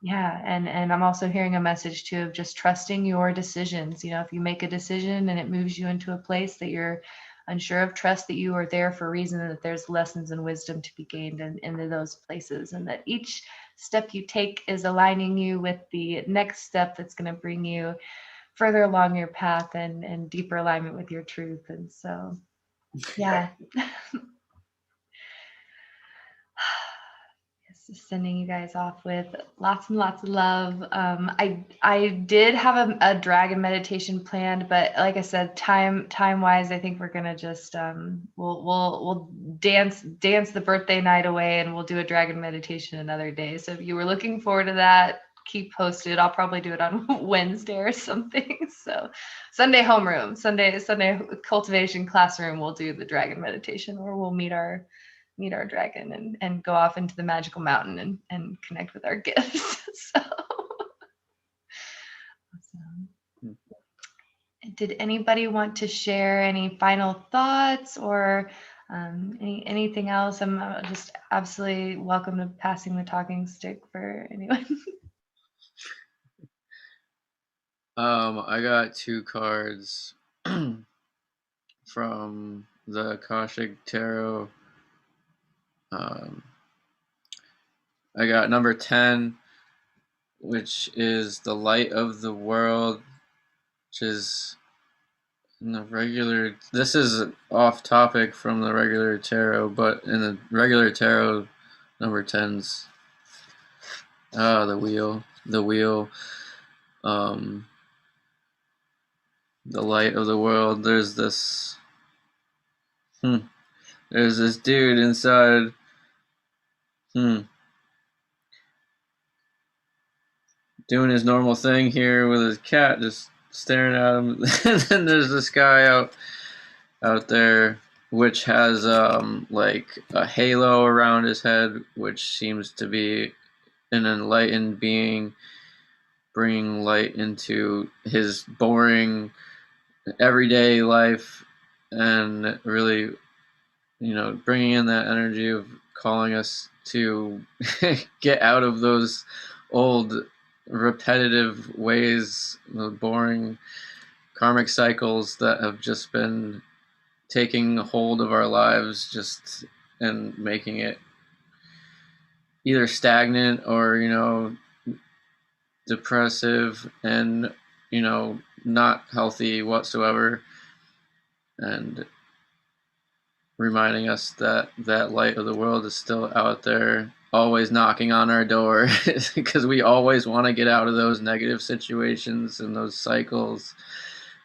and I'm also hearing a message too of just trusting your decisions. If you make a decision and it moves you into a place that you're unsure of, trust that you are there for a reason, and that there's lessons and wisdom to be gained into those places, and that each step you take is aligning you with the next step that's going to bring you further along your path and deeper alignment with your truth. And so, yeah. Just sending you guys off with lots and lots of love. I did have a dragon meditation planned, but like I said, time wise, I think we're gonna just we'll dance the birthday night away, and we'll do a dragon meditation another day. So if you were looking forward to that, keep posted. I'll probably do it on Wednesday or something. So Sunday homeroom, Sunday cultivation classroom, we'll do the dragon meditation, or we'll meet our dragon and go off into the magical mountain and connect with our gifts. So awesome. Did anybody want to share any final thoughts or anything else? I'm just absolutely welcome to passing the talking stick for anyone. I got 2 cards from the Akashic Tarot. I got number 10, which is the light of the world, which is in the regular. This is off topic from the regular tarot, but in the regular tarot, number 10's the wheel, the light of the world. There's this dude inside. Doing his normal thing here with his cat, just staring at him. And then there's this guy out there, which has like a halo around his head, which seems to be an enlightened being, bringing light into his boring everyday life, and really, bringing in that energy of calling us to get out of those old repetitive ways, the boring karmic cycles that have just been taking hold of our lives, just and making it either stagnant or depressive and not healthy whatsoever, and reminding us that that light of the world is still out there, always knocking on our door, because we always want to get out of those negative situations and those cycles.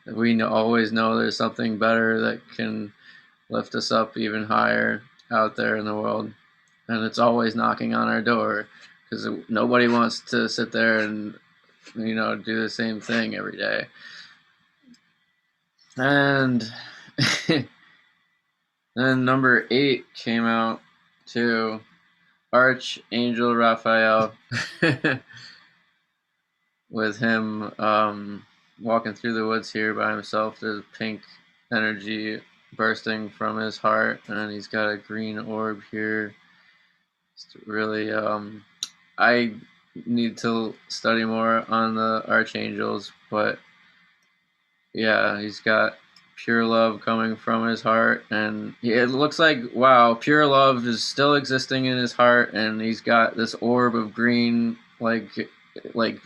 We always know there's something better that can lift us up even higher out there in the world, and it's always knocking on our door, because nobody wants to sit there and do the same thing every day. And then number 8 came out too. Archangel Raphael, with him walking through the woods here by himself. There's pink energy bursting from his heart, and he's got a green orb here. It's really, I need to study more on the archangels, but yeah, he's got pure love coming from his heart, and it looks like, wow, pure love is still existing in his heart, and he's got this orb of green, like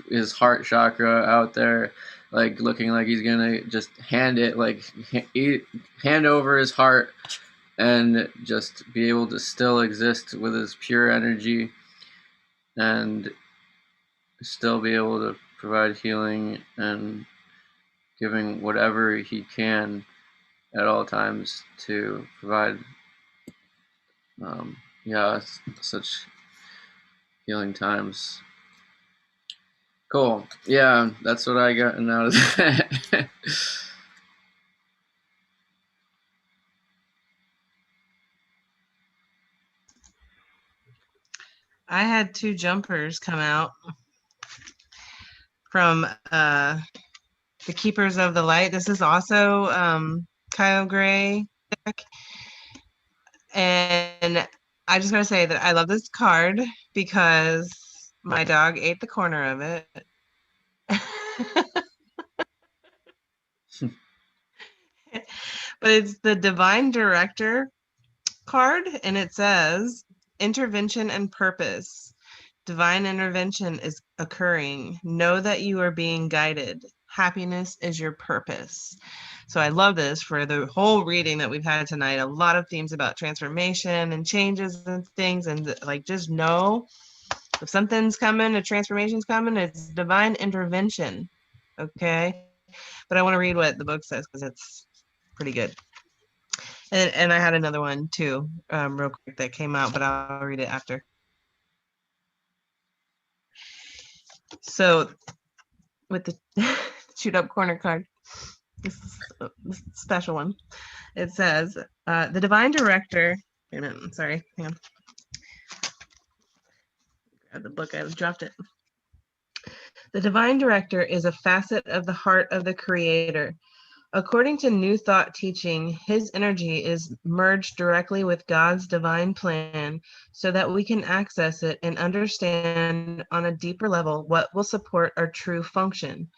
his heart chakra out there, like looking like he's gonna just hand it, like hand over his heart and just be able to still exist with his pure energy and still be able to provide healing and giving whatever he can at all times to provide such healing times. Cool. Yeah, that's what I got out of that. I had 2 jumpers come out from the Keepers of the Light. This is also Kyle Gray deck. And I just gotta say that I love this card because my dog ate the corner of it. But it's the Divine Director card, and it says intervention and purpose. Divine intervention is occurring. Know that you are being guided. Happiness is your purpose. So I love this for the whole reading that we've had tonight. A lot of themes about transformation and changes and things. And like, just know if something's coming, a transformation's coming, it's divine intervention. Okay. But I want to read what the book says because it's pretty good. And I had another one too, real quick, that came out, but I'll read it after. So with the shoot up corner card, this is a special one. It says, the Divine Director, wait a minute, sorry, hang on. Grab the book, I dropped it. The Divine Director is a facet of the heart of the Creator. According to New Thought teaching, his energy is merged directly with God's divine plan so that we can access it and understand on a deeper level what will support our true function,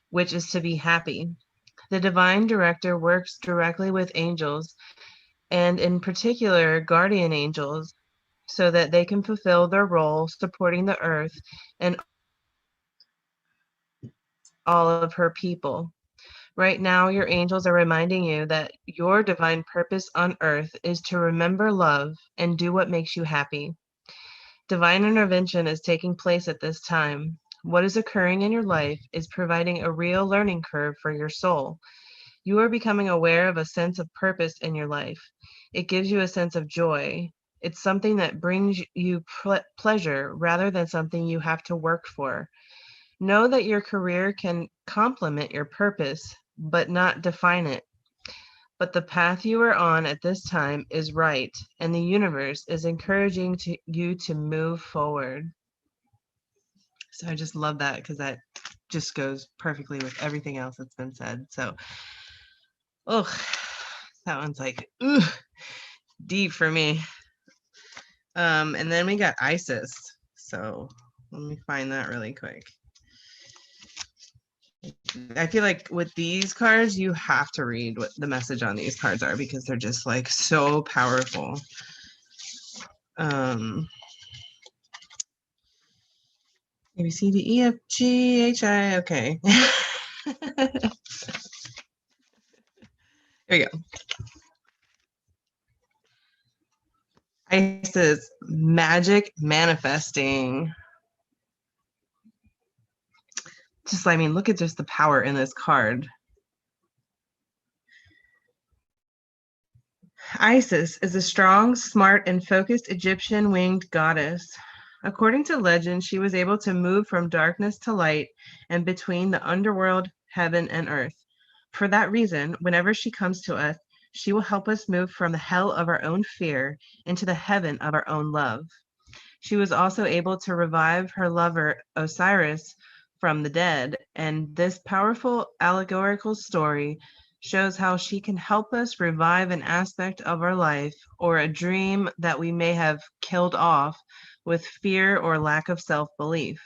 which is to be happy. The Divine Director works directly with angels, and in particular, guardian angels, so that they can fulfill their role supporting the earth and all of her people. Right now, your angels are reminding you that your divine purpose on earth is to remember love and do what makes you happy. Divine intervention is taking place at this time. What is occurring in your life is providing a real learning curve for your soul. You are becoming aware of a sense of purpose in your life. It gives you a sense of joy. It's something that brings you pleasure rather than something you have to work for. Know that your career can complement your purpose, but not define it. But the path you are on at this time is right, and the universe is encouraging you to move forward. So I just love that because that just goes perfectly with everything else that's been said. So, oh, that one's like, ooh, deep for me. And then we got Isis. So let me find that really quick. I feel like with these cards, you have to read what the message on these cards are because they're just like so powerful. A, B, C, D, E, F, G, H, I. Okay. Here we go. Isis, magic manifesting. Just, I mean, look at just the power in this card. Isis is a strong, smart, and focused Egyptian winged goddess. According to legend, she was able to move from darkness to light and between the underworld, heaven, and earth. For that reason, whenever she comes to us, she will help us move from the hell of our own fear into the heaven of our own love. She was also able to revive her lover, Osiris, from the dead, and this powerful allegorical story shows how she can help us revive an aspect of our life or a dream that we may have killed off with fear or lack of self-belief.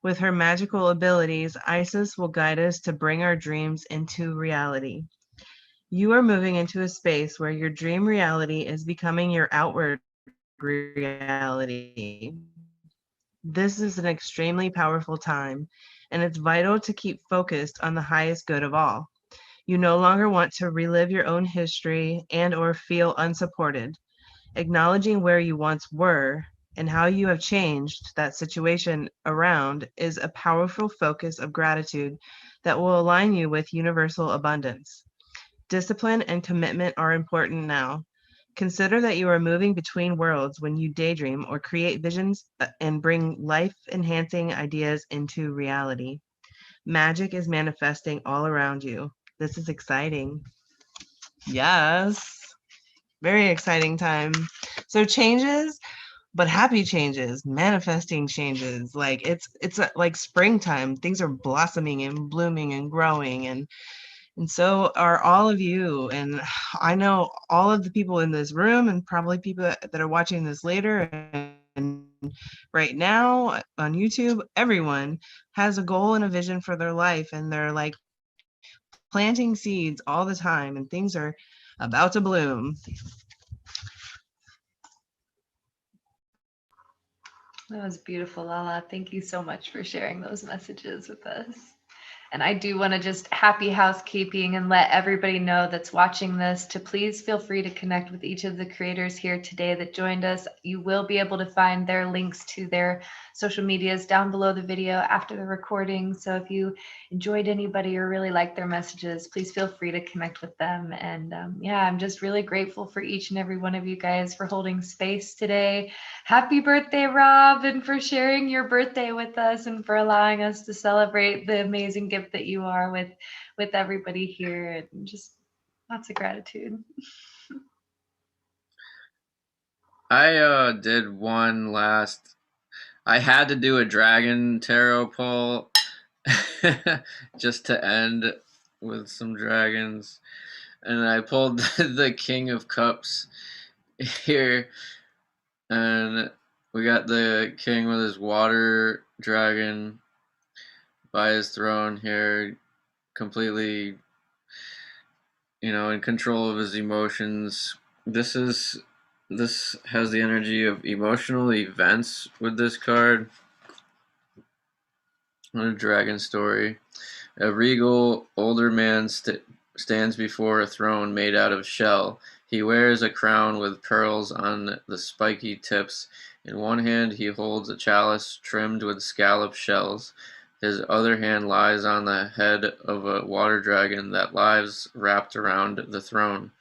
With her magical abilities, Isis will guide us to bring our dreams into reality. You are moving into a space where your dream reality is becoming your outward reality. This is an extremely powerful time, and it's vital to keep focused on the highest good of all. You no longer want to relive your own history and or feel unsupported. Acknowledging where you once were and how you have changed that situation around is a powerful focus of gratitude that will align you with universal abundance. Discipline and commitment are important now. Consider that you are moving between worlds when you daydream or create visions and bring life-enhancing ideas into reality. Magic is manifesting all around you. This is exciting. Yes. Very exciting time. So changes, but happy changes, manifesting changes. Like it's like springtime. Things are blossoming and blooming and growing, and so are all of you. And I know all of the people in this room and probably people that are watching this later and right now on YouTube, everyone has a goal and a vision for their life, and they're like planting seeds all the time, and things are about to bloom. That was beautiful, LaLa. Thank you so much for sharing those messages with us. And I do want to just happy housekeeping and let everybody know that's watching this to please feel free to connect with each of the creators here today that joined us. You will be able to find their links to their social medias down below the video after the recording. So if you enjoyed anybody or really liked their messages, please feel free to connect with them. And yeah, I'm just really grateful for each and every one of you guys for holding space today. Happy birthday, Rob, and for sharing your birthday with us and for allowing us to celebrate the amazing gift that you are with everybody here, and just lots of gratitude. I did one last. I had to do a dragon tarot pull just to end with some dragons, and I pulled the King of Cups here, and we got the king with his water dragon by his throne here, completely, in control of his emotions. This has the energy of emotional events with this card. A dragon story. A regal older man stands before a throne made out of shell. He wears a crown with pearls on the spiky tips. In one hand he holds a chalice trimmed with scallop shells. His other hand lies on the head of a water dragon that lies wrapped around the throne.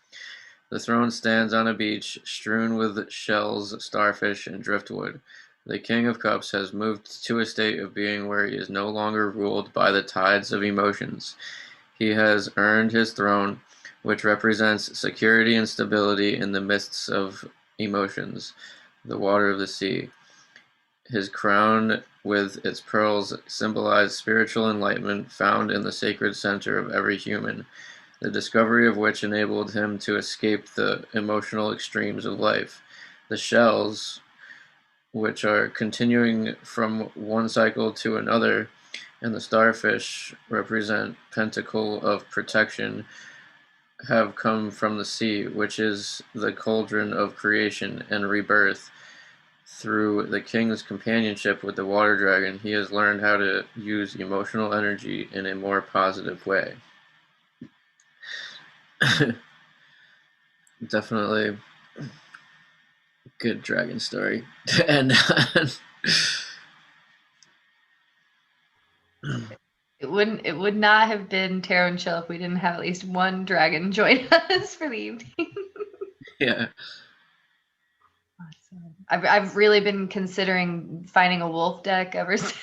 The throne stands on a beach strewn with shells, starfish, and driftwood. The King of Cups has moved to a state of being where he is no longer ruled by the tides of emotions. He has earned his throne, which represents security and stability in the midst of emotions, the water of the sea. His crown with its pearls symbolize spiritual enlightenment found in the sacred center of every human, the discovery of which enabled him to escape the emotional extremes of life. The shells, which are continuing from one cycle to another, and the starfish represent pentacle of protection, have come from the sea, which is the cauldron of creation and rebirth. Through the king's companionship with the water dragon, he has learned how to use emotional energy in a more positive way. Definitely good dragon story to end on. It would not have been Tarot and Chill if we didn't have at least one dragon join us for the evening. Yeah. Awesome. I've really been considering finding a wolf deck ever since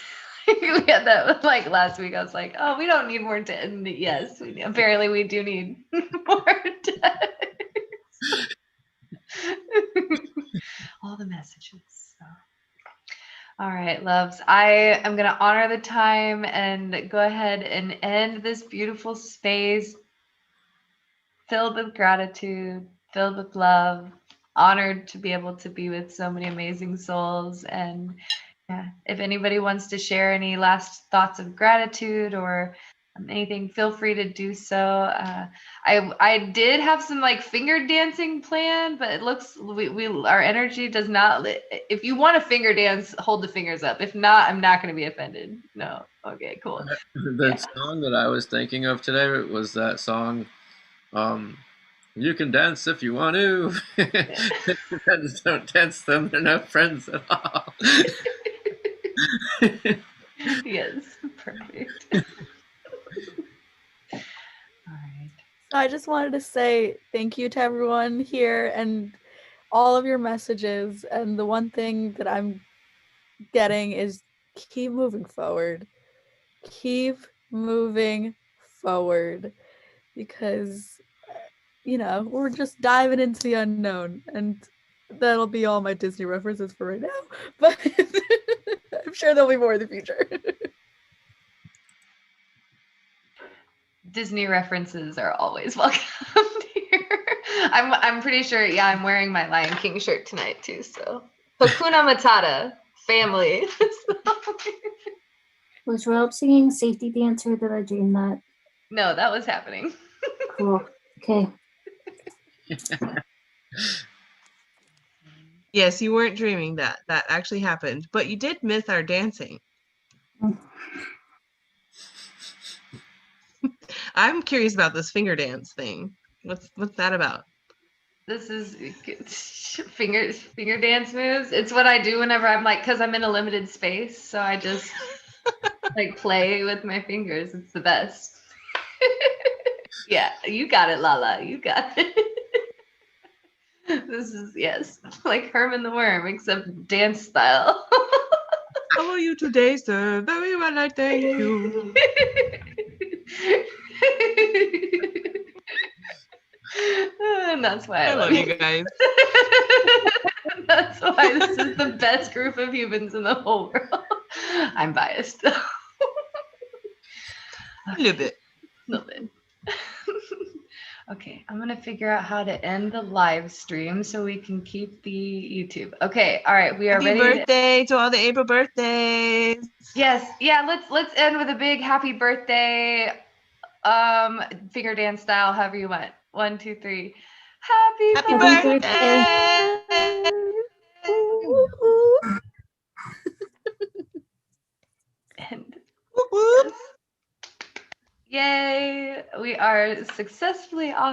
we had that like last week. I was like, oh, we don't need more decks. Yes, apparently we do need more decks. All the messages. So. All right, loves. I am going to honor the time and go ahead and end this beautiful space filled with gratitude, filled with love, honored to be able to be with so many amazing souls. And yeah, if anybody wants to share any last thoughts of gratitude or anything, feel free to do so. I did have some like finger dancing planned, but it looks our energy does not. If you want to finger dance, hold the fingers up. If not, I'm not going to be offended. No. Okay. Cool. The song that I was thinking of today was that song. You can dance if you want to. If your friends don't dance, then they're not friends at all. Yes. Perfect. All right. I just wanted to say thank you to everyone here and all of your messages. And the one thing that I'm getting is keep moving forward. Keep moving forward, because we're just diving into the unknown, and that'll be all my Disney references for right now. But I'm sure there'll be more in the future. Disney references are always welcome here. I'm pretty sure. Yeah, I'm wearing my Lion King shirt tonight too. So Hakuna Matata, family. Was Rob singing Safety Dancer? Did I dream that? No, that was happening. Cool. Okay. Yes, you weren't dreaming that. That actually happened. But you did miss our dancing. I'm curious about this finger dance thing. What's that about? This is finger dance moves. It's what I do whenever I'm like, because I'm in a limited space, so I just like play with my fingers. It's the best. Yeah, you got it, LaLa. You got it. This is, yes, like Herman the Worm, except dance style. How are you today, sir? Very well, I thank you. And that's why I love you guys. That's why this is the best group of humans in the whole world. I'm biased. A little bit. A little bit. Okay, I'm gonna figure out how to end the live stream so we can keep the YouTube. Okay, all right, we are Happy ready. birthday to all the April birthdays. Yes, yeah. Let's end with a big happy birthday. Finger dance style, however you want. 1, 2, 3. Happy birthday. And Whoop, whoop. yay, we are successfully off.